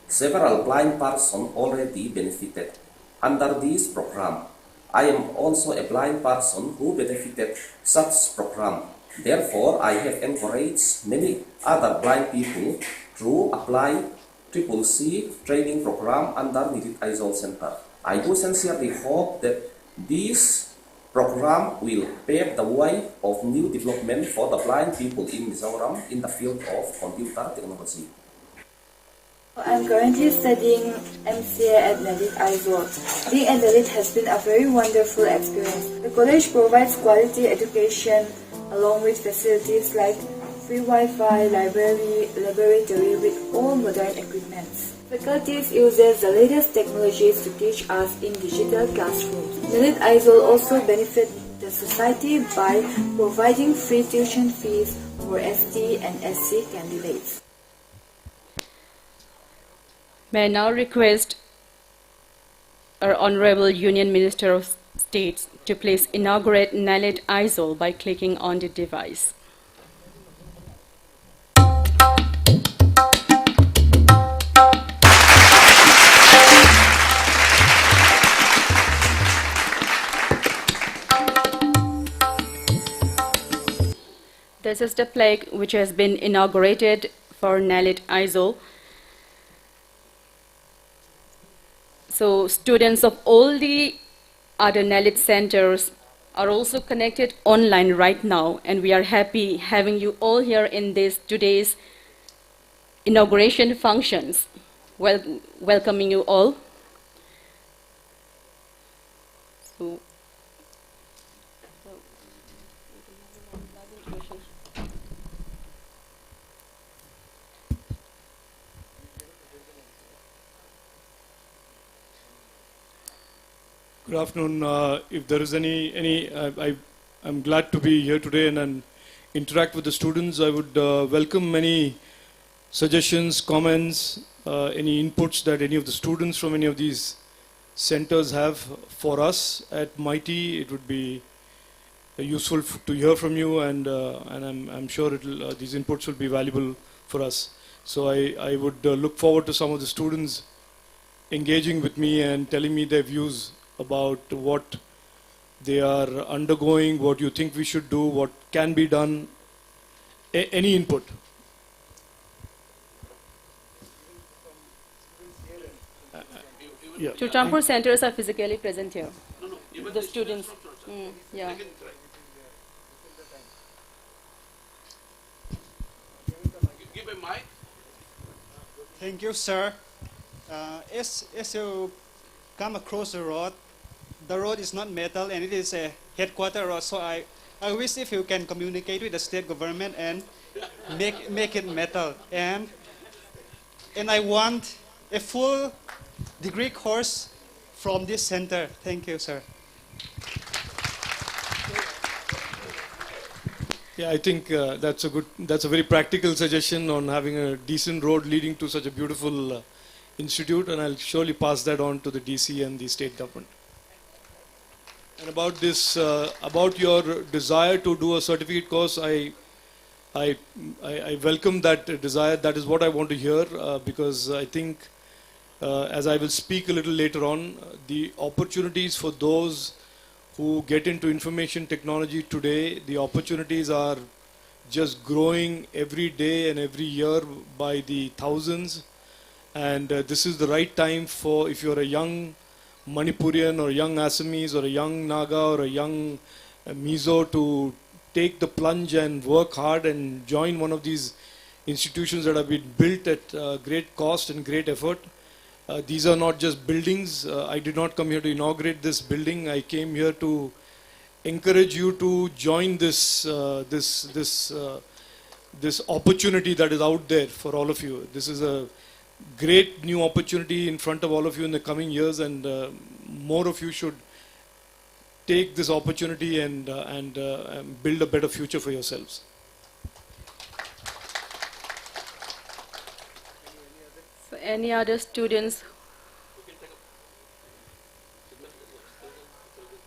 Several blind persons already benefited under this program. I am also a blind person who benefited such program. Therefore, I have encouraged many other blind people to apply CCC training program under NIELIT ISOL Center. I do sincerely hope that this program will pave the way of new development for the blind people in Mizoram in the field of computer technology. I'm currently studying MCA at NELIT ISOL. Being at NELIT has been a very wonderful experience. The college provides quality education along with facilities like free Wi-Fi, library, laboratory with all modern equipments. Faculties uses the latest technologies to teach us in digital classrooms. NELIT ISOL also benefit the society by providing free tuition fees for ST and SC candidates. May I now request our Honorable Union Minister of States to please inaugurate NELIT ISOL by clicking on the device. This is the plaque which has been inaugurated for NELIT ISOL. So students of all the other NELIT centers are also connected online right now, and we are happy having you all here in this today's inauguration functions. Welcoming you all. So, good afternoon. If there is I'm glad to be here today and interact with the students. I would welcome any suggestions, comments, any inputs that any of the students from any of these centers have for us at MIT. It would be useful to hear from you, and I'm sure these inputs will be valuable for us. So I would look forward to some of the students engaging with me and telling me their views about what they are undergoing, what you think we should do, what can be done, any input. Yeah. Churchandpur centers are physically present here. The students. Yeah. Give a mic. Thank you, sir. As you come across the road is not metal and it is a headquarter road. So I wish if you can communicate with the state government and make it metal. And I want a full degree course from this center. Thank you, sir. Yeah, I think that's a very practical suggestion on having a decent road leading to such a beautiful institute, and I'll surely pass that on to the DC and the state government. And about this, about your desire to do a certificate course, I welcome that desire. That is what I want to hear, because I think, as I will speak a little later on, the opportunities for those who get into information technology today, the opportunities are just growing every day and every year by the thousands. And this is the right time for, if you're a young Manipurian or a young Assamese or a young Naga or a young Mizo, to take the plunge and work hard and join one of these institutions that have been built at great cost and great effort. These are not just buildings. I did not come here to inaugurate this building. I came here to encourage you to join this this opportunity that is out there for all of you. This is a great new opportunity in front of all of you in the coming years, and more of you should take this opportunity and build a better future for yourselves. So any other students?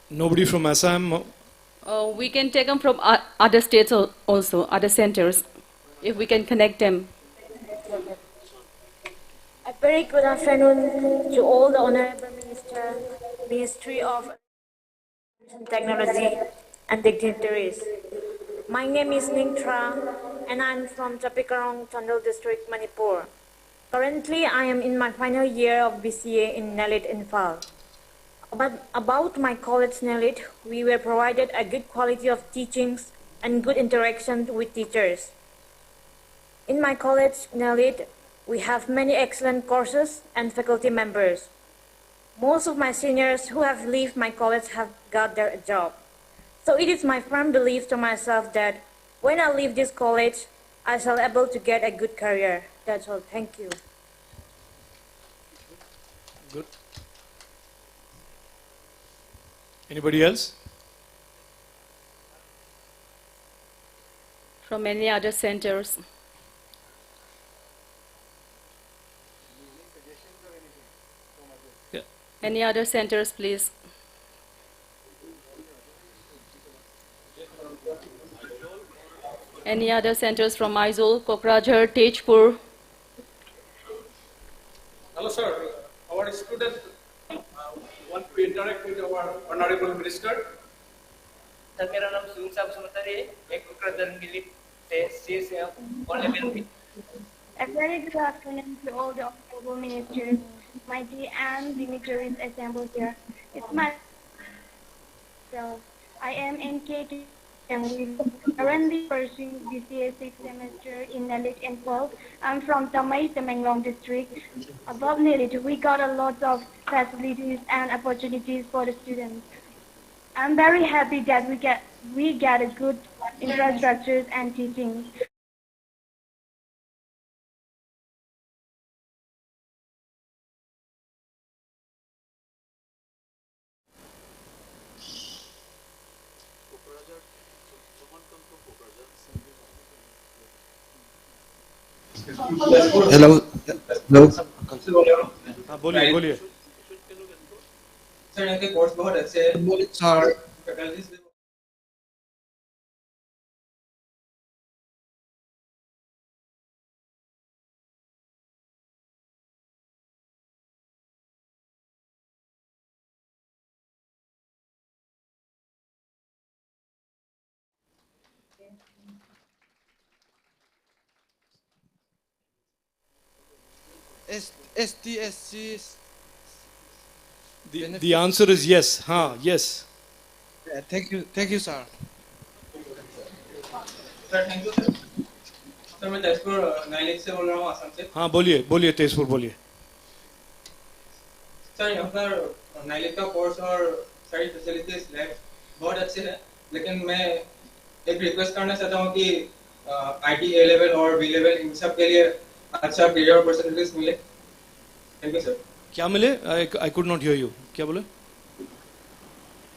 Nobody from Assam? We can take them from other states also, other centers, if we can connect them. A very good afternoon to all the Honorable Ministry of Technology and dignitaries. My name is Ningtra and I'm from Chapikarong, Chandel District, Manipur. Currently, I am in my final year of BCA in Nellit Imphal. About my college Nellit, we were provided a good quality of teachings and good interaction with teachers. In my college Nellit, we have many excellent courses and faculty members. Most of my seniors who have left my college have got their job. So it is my firm belief to myself that when I leave this college, I shall be able to get a good career. That's all. Thank you. Good. Anybody else? From any other centers? Yeah. Any other centers, please? Any other centers from Aizawl, Kokrajhar, Tejpur? Hello, sir. Our students want to interact with our Honorable Minister. Sir मेरा नाम सुन साहब सुमतरी एक Kokrajhar NIELIT से CSM O-level में. A very good afternoon to all the honorable ministers, mighty and dignitaries assembled here. It's myself. I am in K2 currently pursuing BCA 6th semester in Nellit Imphal. I'm from Tamai, Tamenglong district. Above Nellit, we got a lot of facilities and opportunities for the students. I'm very happy that we get a good infrastructures and teaching. Hello hello हाँ बोलिए बोलिए sir इनके course बहुत अच्छे हैं sir faculties STSC. The answer is yes. हाँ yes. Thank you, sir. Sir thank you sir. Sir मैं Tezpur NIELIT से बोल रहा हूँ आसाम से. हाँ बोलिए बोलिए तेजपुर बोलिए. सर यहाँ पर NIELIT का कोर्स और सारी फैसिलिटीज लैब बहुत अच्छे हैं, लेकिन मैं एक रिक्वेस्ट करना चाहता हूँ कि IT A level और B level इन सब के लिए अच्छा करियर अपॉर्चुनिटीज मिले. Thank you sir. क्या मिले? I could not hear you. क्या बोले?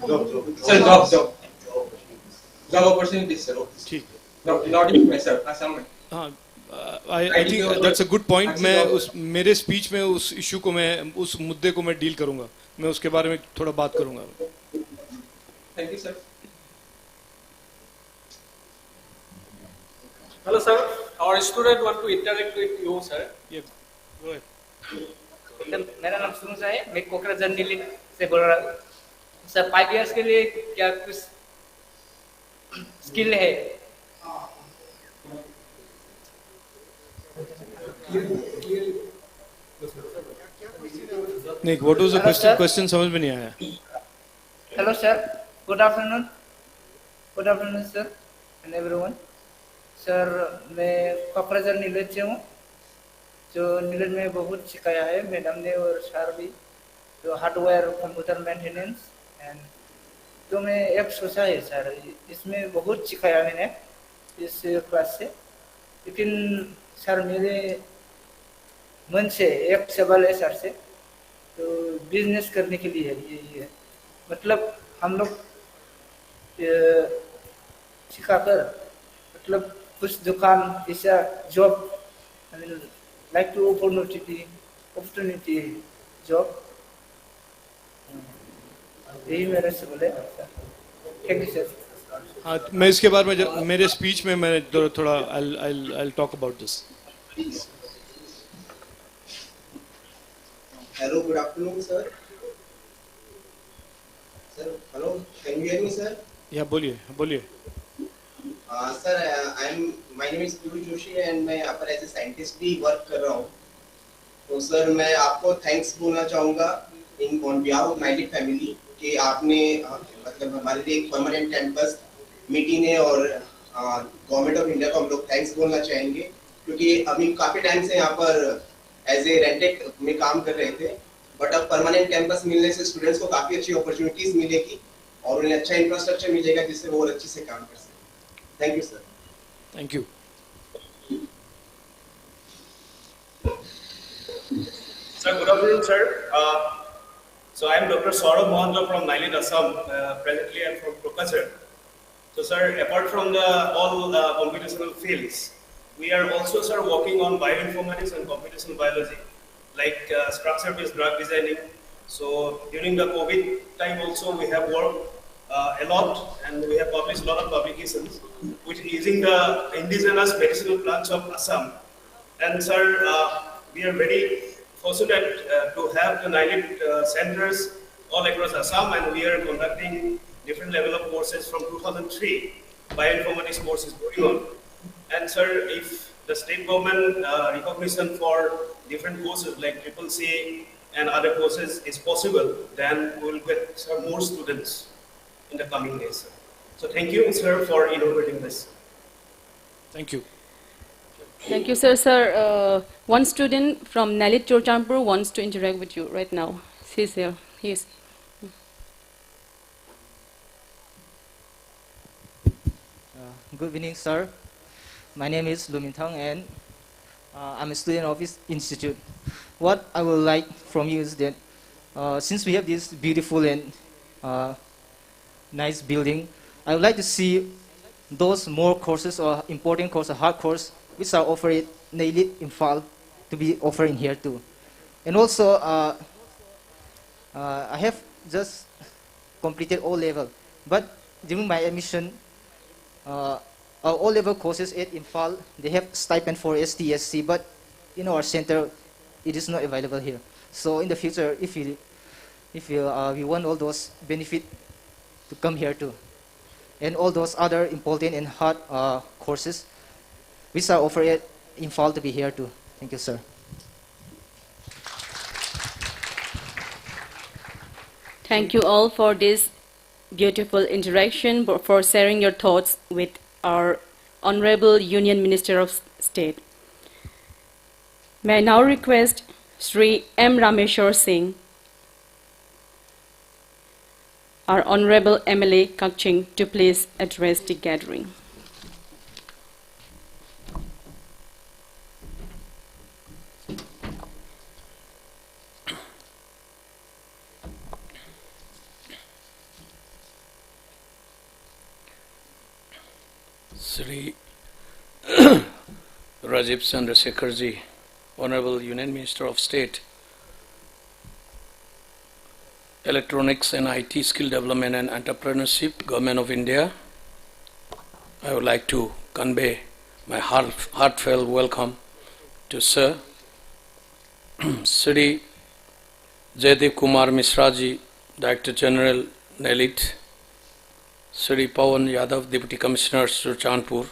Sir job opportunities sir. ठीक. नॉट इन में सर आसाम में. हाँ I think that's a good point. मैं उस मेरे स्पीच में उस इशू को मैं उस मुद्दे को मैं डील करूँगा. मैं उसके बारे में थोड़ा बात करूँगा. Thank you sir. Hello sir, our student want to interact with you sir. Yeah, go ahead. मेरा नाम सुन है, मैं कोकराझार NIELIT से बोल रहा हूँ. सर 5 इयर्स के लिए क्या कुछ स्किल है? Nick, what was the question? Question समझ में नहीं आया. Hello sir, good afternoon. Good afternoon sir and everyone. Sir, मैं कोकराझार नीलट से हूँ. जो नीलट में बहुत सिखाया है मैडम ने और सर भी. जो हार्डवेयर कंप्यूटर मेंटेनेंस एंड तो मैं ऐप सोचा है सर. इसमें बहुत सिखाया मैंने इस क्लास से. लेकिन सर मेरे मन से एक सवाल है सर से. तो बिजनेस करने के लिए ये मतलब हम लोग सिखाकर मतलब कुछ दुकान ऐसा job like to opportunity job यही मेरे से बोले. Thank you sir. हाँ, मैं इसके बाद में मेरे स्पीच में मैं थोड़ा I'll talk about this. Hello, good afternoon, sir. Sir, hello, can you hear me, sir? Yeah, बोलिए. Sir, my name is Guru Joshi and मैं यहाँ पर एज ए साइंटिस्ट भी वर्क कर रहा हूँ. तो सर मैं आपको थैंक्स बोलना चाहूँगा on behalf of NIELIT family कि आपने मतलब हमारे लिए एक परमानेंट कैंपस मीटिंग है और गवर्नमेंट ऑफ इंडिया को हम लोग थैंक्स बोलना चाहेंगे क्योंकि अभी काफी टाइम से यहाँ पर एज ए रेंटेड में काम कर रहे थे. बट अब परमानेंट कैंपस मिलने से स्टूडेंट्स को काफी अच्छी अपॉर्चुनिटीज मिलेगी और उन्हें अच्छा इंफ्रास्ट्रक्चर मिलेगा जिससे वो और अच्छे से काम कर सकें. Thank you sir. Thank you. Sir, good afternoon, sir. So I am Dr. Saurabh Mohanta from NIELIT Assam. Presently, I am from KhutSem. So, sir, apart from all computational fields, we are also, sir, working on bioinformatics and computational biology, like structure-based drug designing. So during the COVID time also, we have worked a lot and we have published a lot of publications which using the indigenous medicinal plants of Assam. And sir, we are very fortunate to have the NIELIT centers all across Assam, and we are conducting different level of courses from 2003. Bioinformatics course is going on. And sir, if the state government recognition for different courses like CCC and other courses is possible, then we will get sir, more students in the coming days. Sir. So thank you, sir, for inaugurating this. Thank you. Thank you, sir. Sir, one student from Nellit Churchanpur wants to interact with you right now. He's here. He's. Good evening, sir. My name is Lumintang and I'm a student of this institute. What I would like from you is that since we have this beautiful and nice building, I would like to see those more courses or important courses, hard courses, which are offered at NELIT Imphal to be offered in here too. And also, I have just completed O-level, but during my admission, our O-level courses at Imphal, they have stipend for STSC, but in our center, it is not available here. So in the future, if we want all those benefits to come here too, and all those other important and hard courses, which are offered at Imphal to be here too. Thank you, sir. Thank you all for this beautiful interaction, for sharing your thoughts with our Honorable Union Minister of State. May I now request Shri M. Rameshwar Singh, our Honorable MLA Kakching, to please address the gathering. Shri Rajeev Chandrasekhar ji, Honorable Union Minister of State, Electronics and IT Skill Development and Entrepreneurship, Government of India, I would like to convey my heartfelt welcome to Sir Shri Jaidev Kumar Mishra ji, Director General, NELIT, Shri Pawan Yadav, Deputy Commissioner, Churchanpur,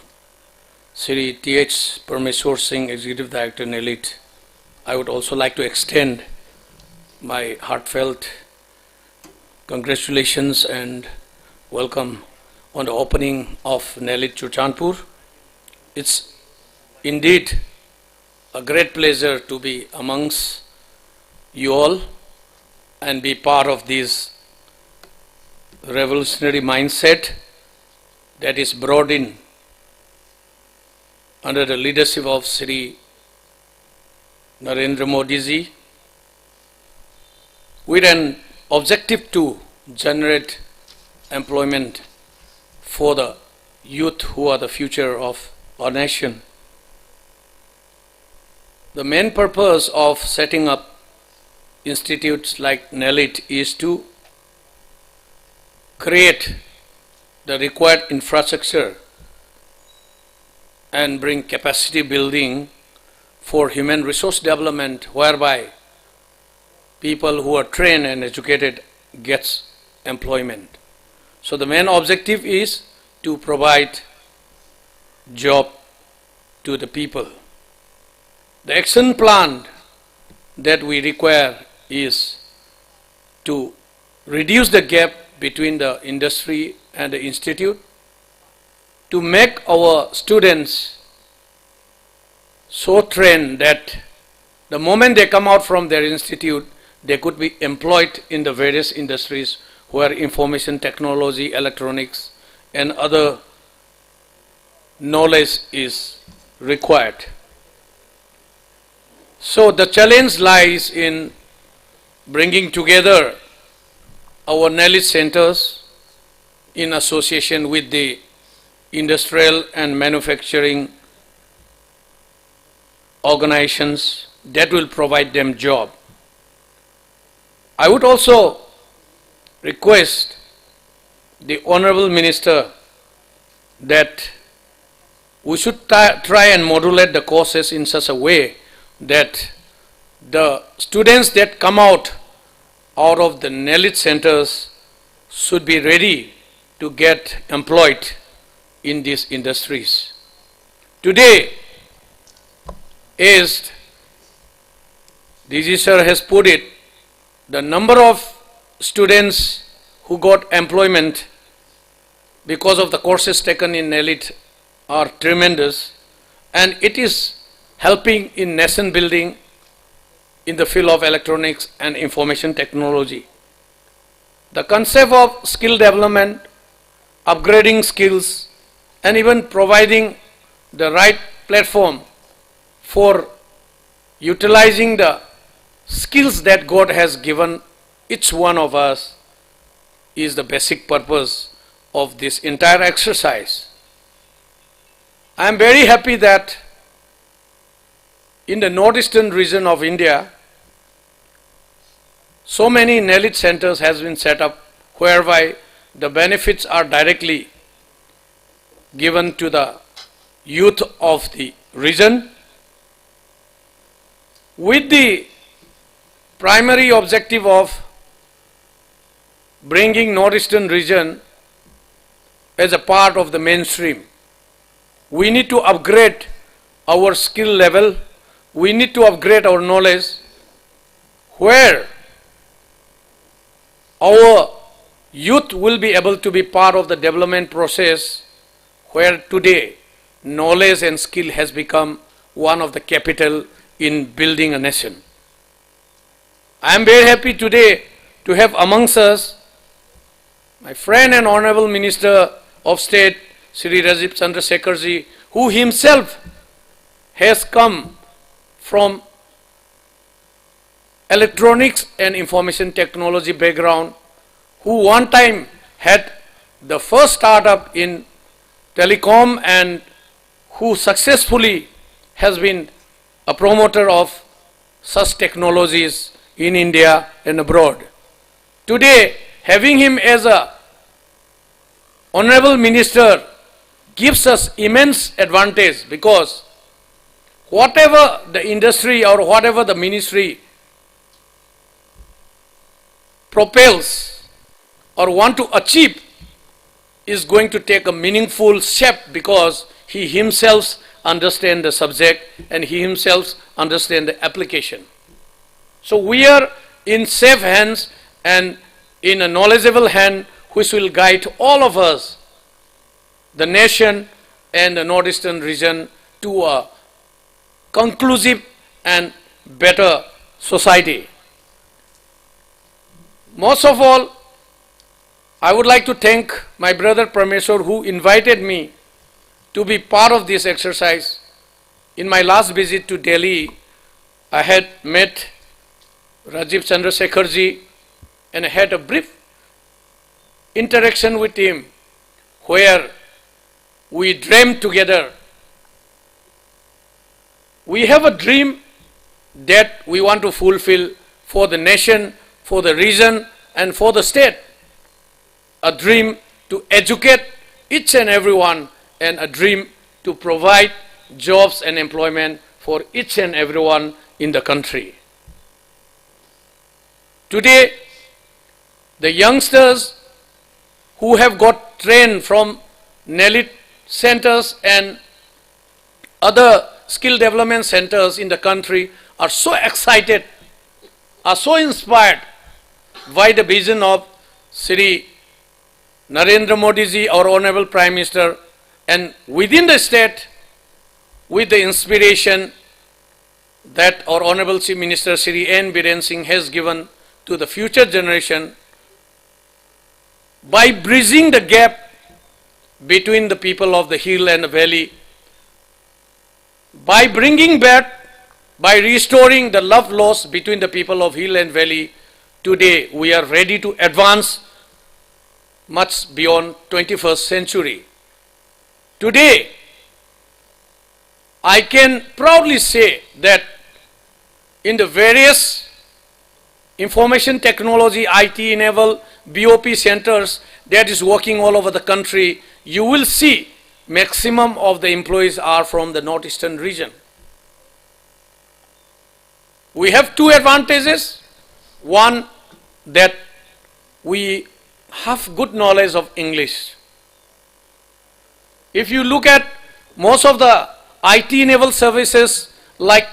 Shri T.H. Parmeshwar Singh, Executive Director, NELIT, I would also like to extend my heartfelt congratulations and welcome on the opening of NELIT Churchandpur. It's indeed a great pleasure to be amongst you all and be part of this revolutionary mindset that is brought in under the leadership of Shri Narendra Modi ji, with an objective to generate employment for the youth who are the future of our nation. The main purpose of setting up institutes like NELIT is to create the required infrastructure and bring capacity building for human resource development, whereby people who are trained and educated gets employment. So the main objective is to provide job to the people. The action plan that we require is to reduce the gap between the industry and the institute, to make our students so trained that the moment they come out from their institute, they could be employed in the various industries where information technology, electronics, and other knowledge is required. So the challenge lies in bringing together our NELIT centers in association with the industrial and manufacturing organizations that will provide them job. I would also request the Honorable Minister that we should try and modulate the courses in such a way that the students that come out of the NELIT centers should be ready to get employed in these industries. Today, as DG Sir has put it, the number of students who got employment because of the courses taken in NELIT are tremendous, and it is helping in nation building in the field of electronics and information technology. The concept of skill development, upgrading skills, and even providing the right platform for utilizing the skills that God has given each one of us is the basic purpose of this entire exercise. I am very happy that in the northeastern region of India, so many NELIT centers has been set up whereby the benefits are directly given to the youth of the region, with the primary objective of bringing northeastern region as a part of the mainstream. We need to upgrade our skill level, we need to upgrade our knowledge, where our youth will be able to be part of the development process, where today knowledge and skill has become one of the capital in building a nation. I am very happy today to have amongst us my friend and Honorable Minister of State, Shri Rajeev Chandrasekhar ji, who himself has come from electronics and information technology background, who one time had the first startup in telecom and who successfully has been a promoter of such technologies in India and abroad. Today, having him as a Honorable Minister gives us immense advantage, because whatever the industry or whatever the ministry propels or want to achieve is going to take a meaningful step, because he himself understands the subject and he himself understands the application. So we are in safe hands and in a knowledgeable hand which will guide all of us, the nation and the northeastern region, to a conclusive and better society. Most of all, I would like to thank my brother Parameshwar who invited me to be part of this exercise. In my last visit to Delhi, I had met Rajeev Chandrasekhar ji and I had a brief interaction with him where we dreamed together. We have a dream that we want to fulfill for the nation, for the region and for the state. A dream to educate each and everyone and a dream to provide jobs and employment for each and everyone in the country. Today, the youngsters who have got trained from NELIT centers and other skill development centers in the country are so excited, are so inspired by the vision of Shri Narendra Modi ji, our Honorable Prime Minister, and within the state, with the inspiration that our Honorable Chief Minister Shri N. Biren Singh has given to the future generation, by bridging the gap between the people of the hill and the valley, by bringing back, by restoring the love lost between the people of hill and valley, today we are ready to advance much beyond 21st century. Today, I can proudly say that in the various information technology, IT-enabled BOP centers that is working all over the country, you will see maximum of the employees are from the northeastern region. We have two advantages. One, that we have good knowledge of English. If you look at most of the IT-enabled services like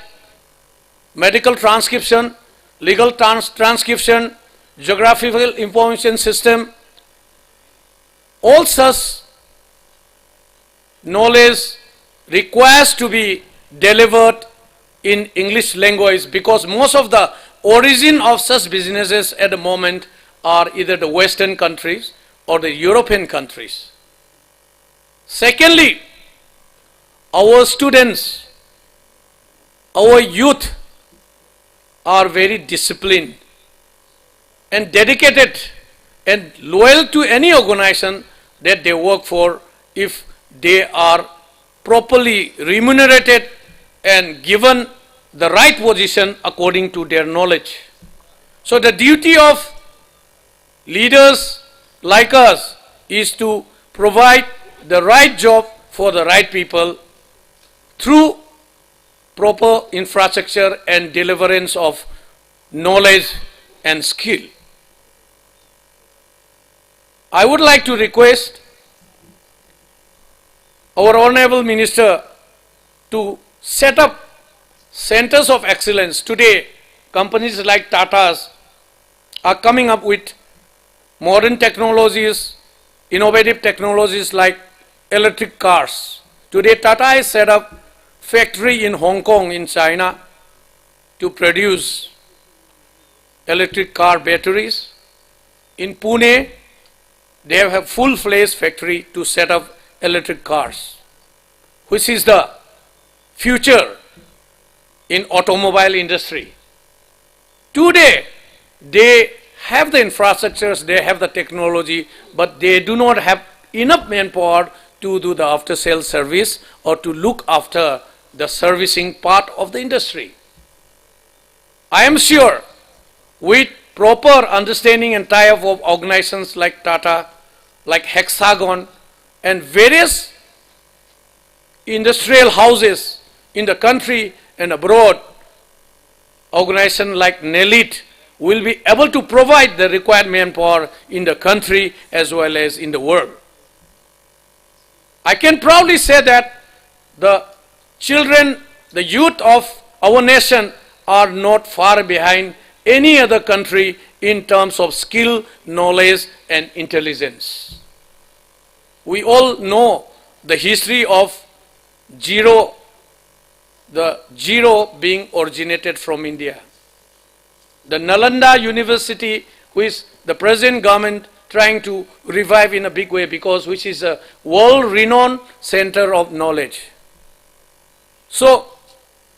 medical transcription, legal transcription, geographical information system, all such knowledge requires to be delivered in English language, because most of the origin of such businesses at the moment are either the Western countries or the European countries. Secondly, our students, our youth are very disciplined and dedicated and loyal to any organization that they work for if they are properly remunerated and given the right position according to their knowledge. So the duty of leaders like us is to provide the right job for the right people through proper infrastructure and deliverance of knowledge and skill. I would like to request our Honorable Minister to set up centers of excellence. Today, companies like Tata's are coming up with modern technologies, innovative technologies like electric cars. Today, Tata has set up factory in Hong Kong in China to produce electric car batteries. In Pune, they have a full-fledged factory to set up electric cars, which is the future in automobile industry. Today, they have the infrastructures, they have the technology, but they do not have enough manpower to do the after-sales service or to look after the servicing part of the industry. I am sure with proper understanding and tie-up of organizations like Tata, like Hexagon, and various industrial houses in the country and abroad, organizations like NELIT will be able to provide the required manpower in the country as well as in the world. I can proudly say that the children, the youth of our nation are not far behind any other country in terms of skill, knowledge and intelligence. We all know the history of zero, the zero being originated from India. The Nalanda University, which the present government trying to revive in a big way, because which is a world-renowned center of knowledge. So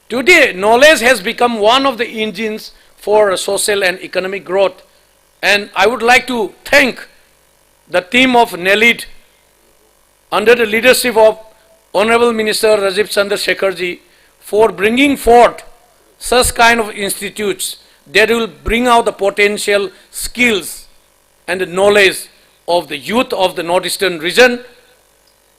today, knowledge has become one of the engines for social and economic growth. And I would like to thank the team of NELIT under the leadership of Honorable Minister Rajeev Chandrasekhar ji for bringing forth such kind of institutes that will bring out the potential skills and the knowledge of the youth of the northeastern region,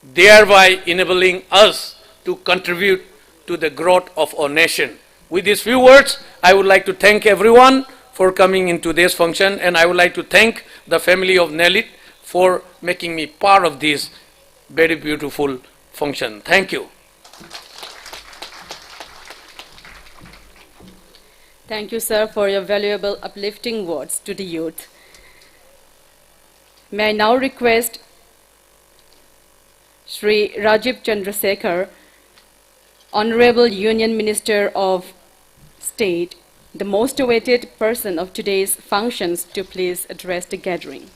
thereby enabling us to contribute to the growth of our nation. With these few words, I would like to thank everyone for coming into this function, and I would like to thank the family of NELIT for making me part of this very beautiful function. Thank you. Thank you, sir, for your valuable uplifting words to the youth. May I now request Shri Rajeev Chandrasekhar, Honorable Union Minister of State, the most awaited person of today's functions, to please address the gathering.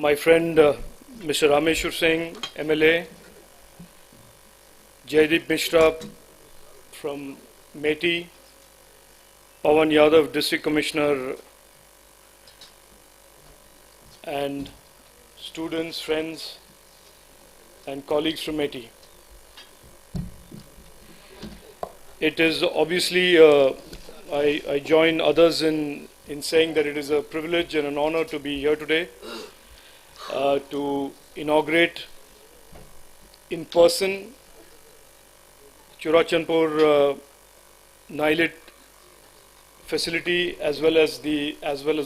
My friend Mr. Rameshwar Singh, MLA, Jaideep Mishra from Meti, Pawan Yadav, District Commissioner, and students, friends, and colleagues from Meti. It is obviously, I join others in saying that it is a privilege and an honor to be here today. To inaugurate in person Churachandpur NIELIT facility, as well as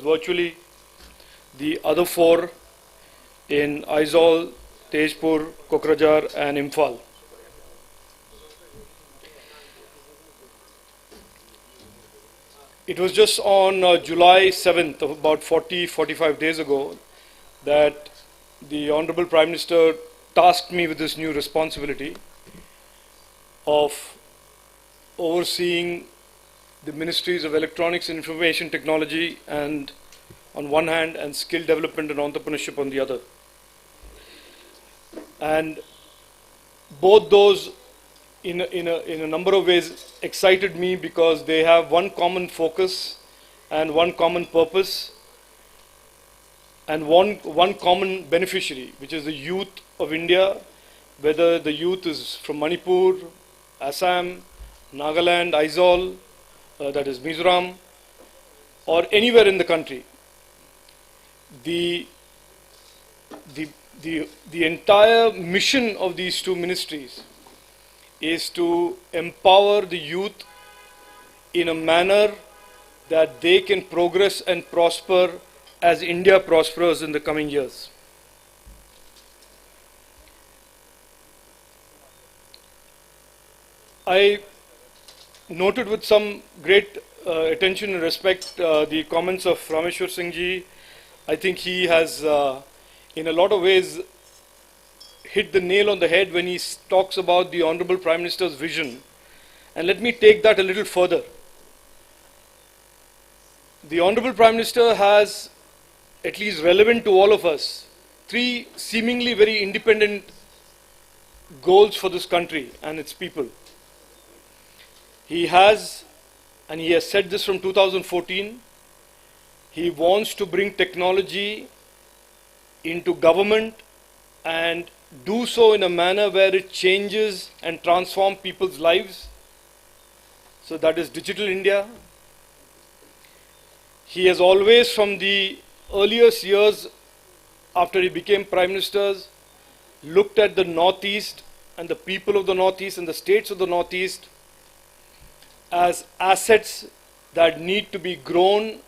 virtually the other four in Aizawl, Tezpur, Kokrajhar and Imphal. It was just on July 7th, about 45 days ago, that the Honorable Prime Minister tasked me with this new responsibility of overseeing the Ministries of Electronics and Information Technology and on one hand, and skill development and entrepreneurship on the other. And both those in a number of ways excited me, because they have one common focus and one common purpose and one common beneficiary, which is the youth of India, whether the youth is from Manipur, Assam, Nagaland, Aizawl, that is Mizoram, or anywhere in the country. The entire mission of these two ministries is to empower the youth in a manner that they can progress and prosper as India prospers in the coming years. I noted with some great attention and respect the comments of Rameshwar Singh ji. I think he has, in a lot of ways, hit the nail on the head when he talks about the Honorable Prime Minister's vision. And let me take that a little further. The Honorable Prime Minister has, at least relevant to all of us, three seemingly very independent goals for this country and its people. He has, and he has said this from 2014, he wants to bring technology into government and do so in a manner where it changes and transforms people's lives. So that is Digital India. He has always, from the earliest years after he became Prime Minister, looked at the Northeast and the people of the Northeast and the states of the Northeast as assets that need to be grown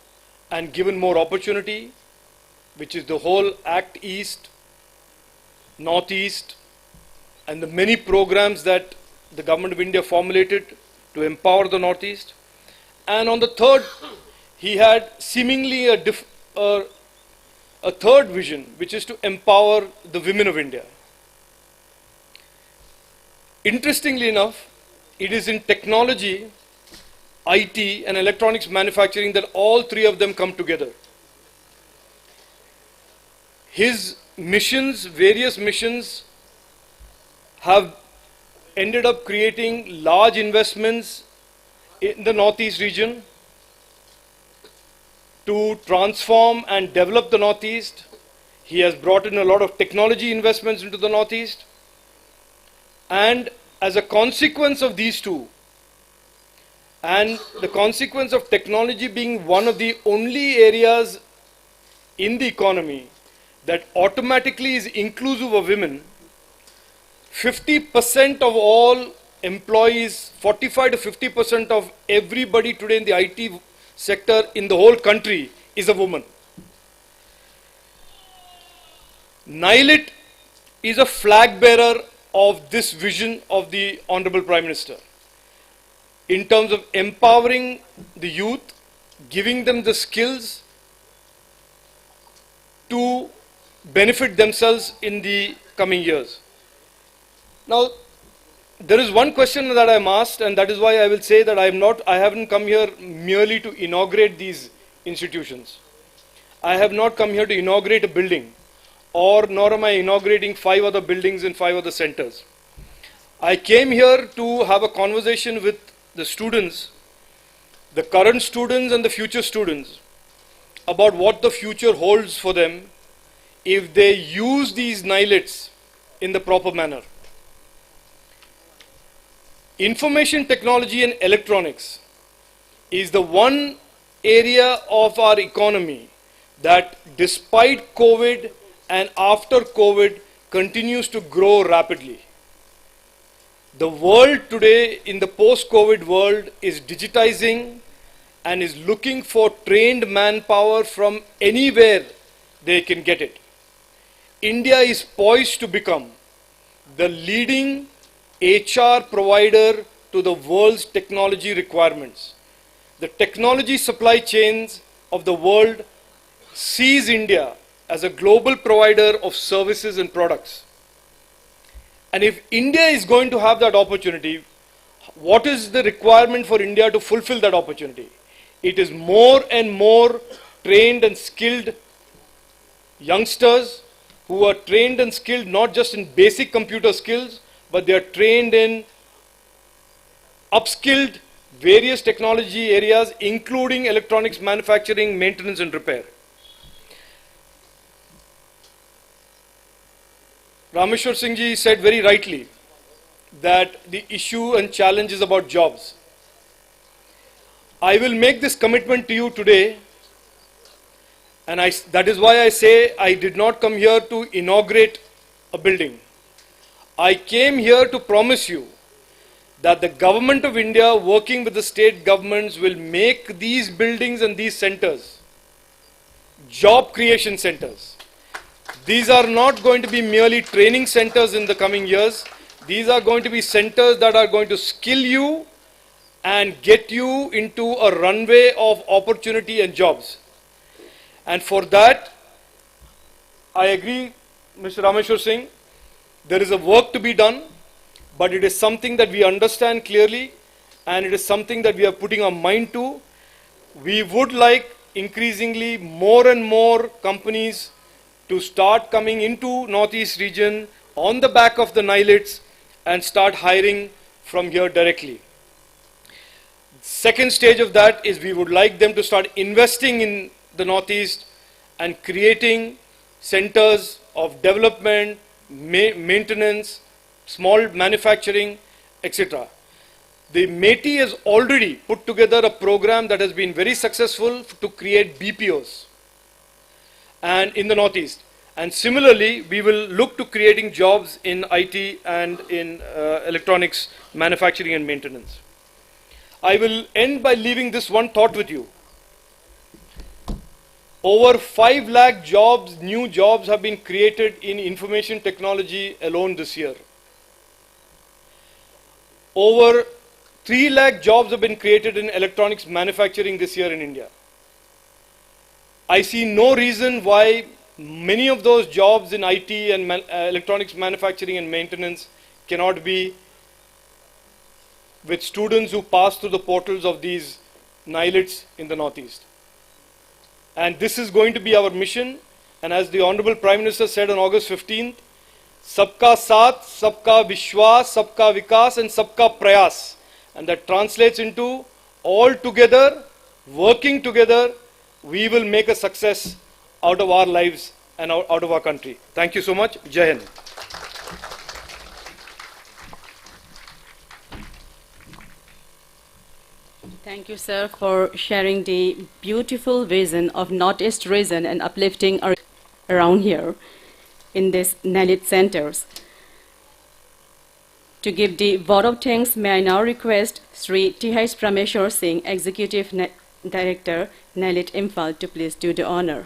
and given more opportunity, which is the whole Act East, Northeast, and the many programs that the Government of India formulated to empower the Northeast. And on the third, he had seemingly a third vision, which is to empower the women of India. Interestingly enough, it is in technology, IT, and electronics manufacturing that all three of them come together. His missions, various missions, have ended up creating large investments in the Northeast region to transform and develop the Northeast. He has brought in a lot of technology investments into the Northeast. And as a consequence of these two, and the consequence of technology being one of the only areas in the economy that automatically is inclusive of women, 50% of all employees, 45 to 50% of everybody today in the IT sector in the whole country is a woman. NIELIT is a flag bearer of this vision of the Honorable Prime Minister in terms of empowering the youth, giving them the skills to benefit themselves in the coming years. Now, there is one question that I am asked, and that is why I will say that I haven't come here merely to inaugurate these institutions. I have not come here to inaugurate a building, nor am I inaugurating 5 other buildings in 5 other centers. I came here to have a conversation with the students, the current students and the future students, about what the future holds for them if they use these NIELITs in the proper manner. Information technology and electronics is the one area of our economy that, despite COVID and after COVID, continues to grow rapidly. The world today, in the post-COVID world, is digitizing and is looking for trained manpower from anywhere they can get it. India is poised to become the leading HR provider to the world's technology requirements. The technology supply chains of the world sees India as a global provider of services and products. And if India is going to have that opportunity, what is the requirement for India to fulfill that opportunity? It is more and more trained and skilled youngsters who are trained and skilled not just in basic computer skills, but they are trained in upskilled various technology areas, including electronics manufacturing, maintenance and repair. Rameshwar Singh ji said very rightly that the issue and challenge is about jobs. I will make this commitment to you today, and that is why I say I did not come here to inaugurate a building. I came here to promise you that the Government of India, working with the state governments, will make these buildings and these centers job creation centers. These are not going to be merely training centers in the coming years. These are going to be centers that are going to skill you and get you into a runway of opportunity and jobs. And for that, I agree, Mr. Rameshwar Singh, there is a work to be done, but it is something that we understand clearly, and it is something that we are putting our mind to. We would like increasingly more and more companies to start coming into Northeast region on the back of the NIELITs and start hiring from here directly. Second stage of that is we would like them to start investing in the Northeast and creating centers of development, maintenance, small manufacturing, etc. The METI has already put together a program that has been very successful to create BPOs and in the Northeast. And similarly, we will look to creating jobs in IT and in electronics, manufacturing and maintenance. I will end by leaving this one thought with you. Over 5 lakh jobs, new jobs have been created in information technology alone this year. Over 3 lakh jobs have been created in electronics manufacturing this year in India. I see no reason why many of those jobs in IT and electronics manufacturing and maintenance cannot be with students who pass through the portals of these NIELITs in the Northeast. And this is going to be our mission. And as the Honorable Prime Minister said on August 15th, Sabka Saath, Sabka Vishwas, Sabka Vikas and Sabka Prayas. And that translates into all together, working together, we will make a success out of our lives and out of our country. Thank you so much. Jai Hind. Thank you, sir, for sharing the beautiful vision of Northeast region and uplifting around here in these NELIT centers. To give the vote of thanks, may I now request Shri T.H. Prameshwar Singh, Executive Director, Nellit Imphal, to please do the honor.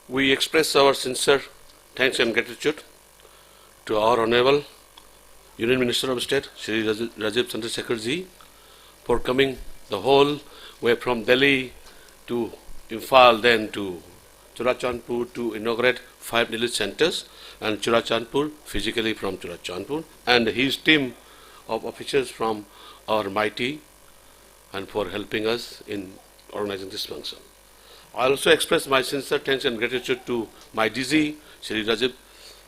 We express our sincere thanks and gratitude to our Honorable Union Minister of State, Shri Rajeev Chandrasekhar ji, for coming the whole way from Delhi to Imphal, then to Churachandpur to inaugurate 5 NIELIT centers, and Churachandpur, physically from Churachandpur, and his team of officers from our mighty, and for helping us in organizing this function. I also express my sincere thanks and gratitude to my DG, Shri Rajeev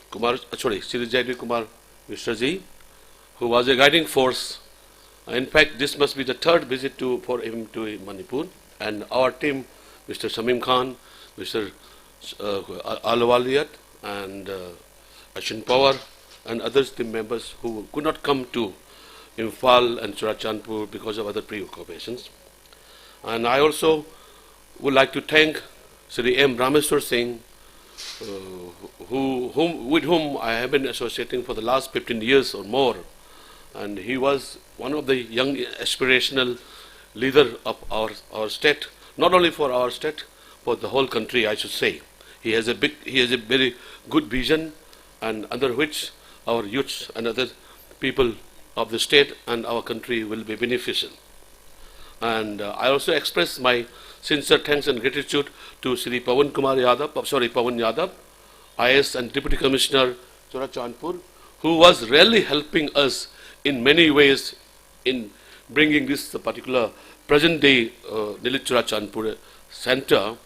Kumar, Shri Jaidev Kumar Mishra ji, who was a guiding force. In fact, this must be the 3rd visit for him to Manipur, and our team, Mr. Shamim Khan, Mr. Alawaliyat, and Ashin Power, and other team members who could not come to Imphal and Churachandpur because of other preoccupations. And I also would like to thank Shri M. Rameswar Singh, with whom I have been associating for the last 15 years or more. And he was one of the young aspirational leader of our state, not only for our state, for the whole country, I should say. He has a very good vision, and under which our youths and other people of the state and our country will be beneficial. And I also express my sincere thanks and gratitude to Shri Pawan Yadav, IS and Deputy Commissioner, Churachandpur, who was really helping us in many ways in bringing this particular present-day NIELIT Churachandpur center.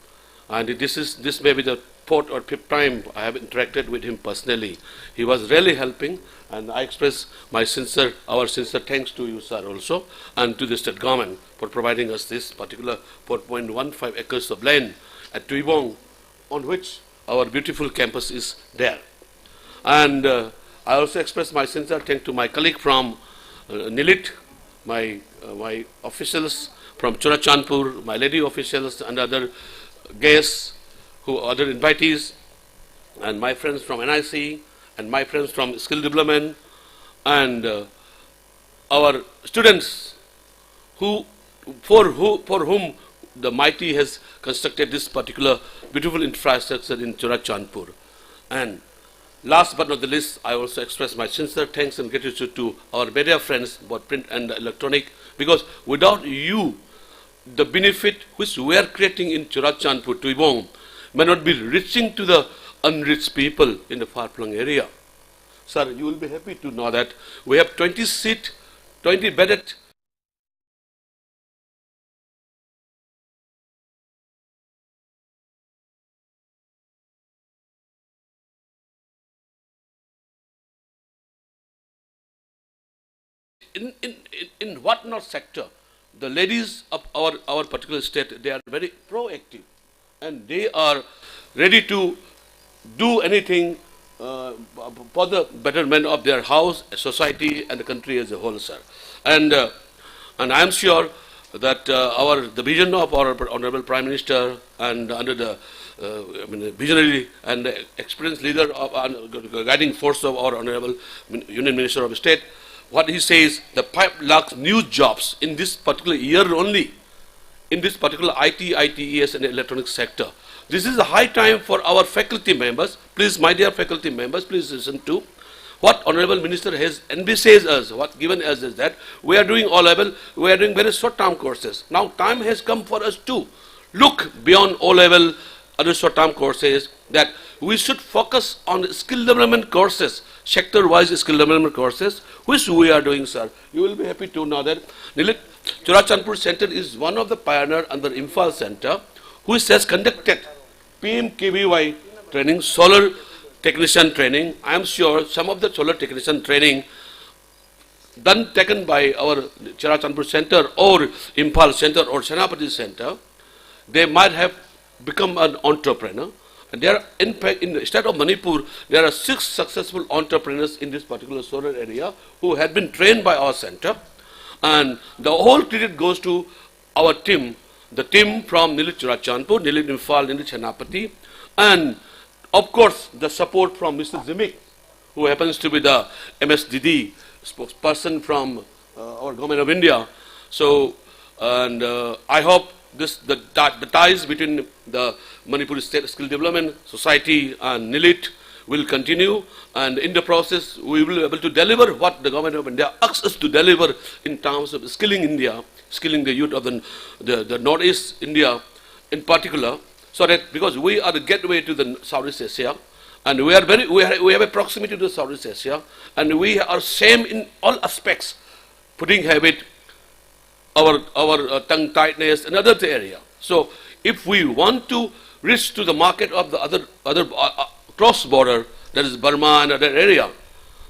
And this may be the 4th or 5th time I have interacted with him personally. He was really helping, and I express our sincere thanks to you, sir, also, and to the state government for providing us this particular 4.15 acres of land at Tuibong, on which our beautiful campus is there. And I also express my sincere thanks to my colleague from NIELIT, my officials from Churachandpur, my lady officials and other guests, other invitees, and my friends from NIC, and my friends from skill development, and our students for whom the mighty has constructed this particular beautiful infrastructure in Churachandpur. And last but not the least, I also express my sincere thanks and gratitude to our media friends, both print and electronic, because without you, the benefit which we are creating in Churachandpur, Tuibong, may not be reaching to the unreached people in the far-flung area. Sir, you will be happy to know that we have 20 bedded in what not sector. The ladies of our particular state, they are very proactive, and they are ready to do anything for the betterment of their house, society, and the country as a whole, sir. And I am sure that the vision of our Honorable Prime Minister and under the visionary and experienced leader of guiding force of our Honorable Union Minister of State, what he says, the 5 lakh new jobs in this particular year only, in this particular IT, ITES and electronics sector. This is a high time for our faculty members. Please, my dear faculty members, please listen to what Honorable Minister has envisaged us, what given us is that we are doing O-level, we are doing very short-term courses. Now time has come for us to look beyond O-level, other short-term courses, that we should focus on skill development courses, sector-wise skill development courses, which we are doing, sir. You will be happy to know that NIELIT Churachandpur Center is one of the pioneers under Imphal Center, which has conducted PMKVY training, solar technician training. I am sure some of the solar technician training taken by our Churachandpur Center or Imphal Center or Senapati Center, they might have become an entrepreneur. And there are, in fact, in the state of Manipur, there are 6 successful entrepreneurs in this particular solar area who had been trained by our center. And the whole credit goes to our team, the team from NIELIT Churachandpur, NIELIT Imphal, NIELIT Senapati, and of course the support from Mr. Zimik, who happens to be the MSDD spokesperson from our Government of India. So, and I hope the ties between the Manipur State Skill Development Society and NIELIT will continue, and in the process we will be able to deliver what the Government of India asks us to deliver in terms of skilling India, skilling the youth of the Northeast India in particular, so that because we are the gateway to the Southeast Asia, and we have a proximity to Southeast Asia, and we are same in all aspects, putting habit, our tongue tightness, and other area. So if we want to reach to the market of the other cross-border, that is Burma and other area.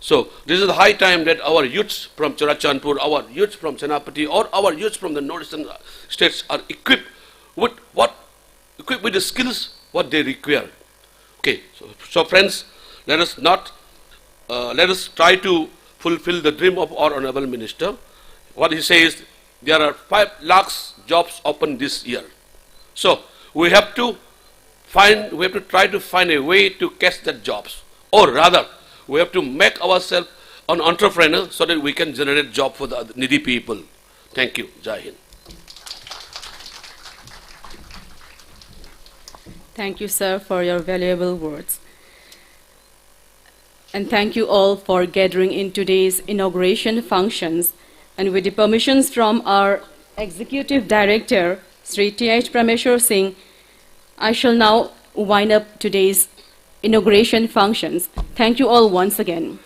So this is the high time that our youths from Churachandpur, our youths from Senapati, or our youths from the northeastern states are equipped with the skills what they require. Okay, so friends, let us try to fulfill the dream of our Honorable Minister. What he says, there are 5 lakhs jobs open this year. So we have to try to find a way to catch that jobs, or rather, we have to make ourselves an entrepreneur so that we can generate job for the needy people. Thank you. Jai Hind. Thank you, sir, for your valuable words. And thank you all for gathering in today's inauguration functions. And with the permissions from our Executive Director, Shri T.H. Prameshwar Singh, I shall now wind up today's inauguration functions. Thank you all once again.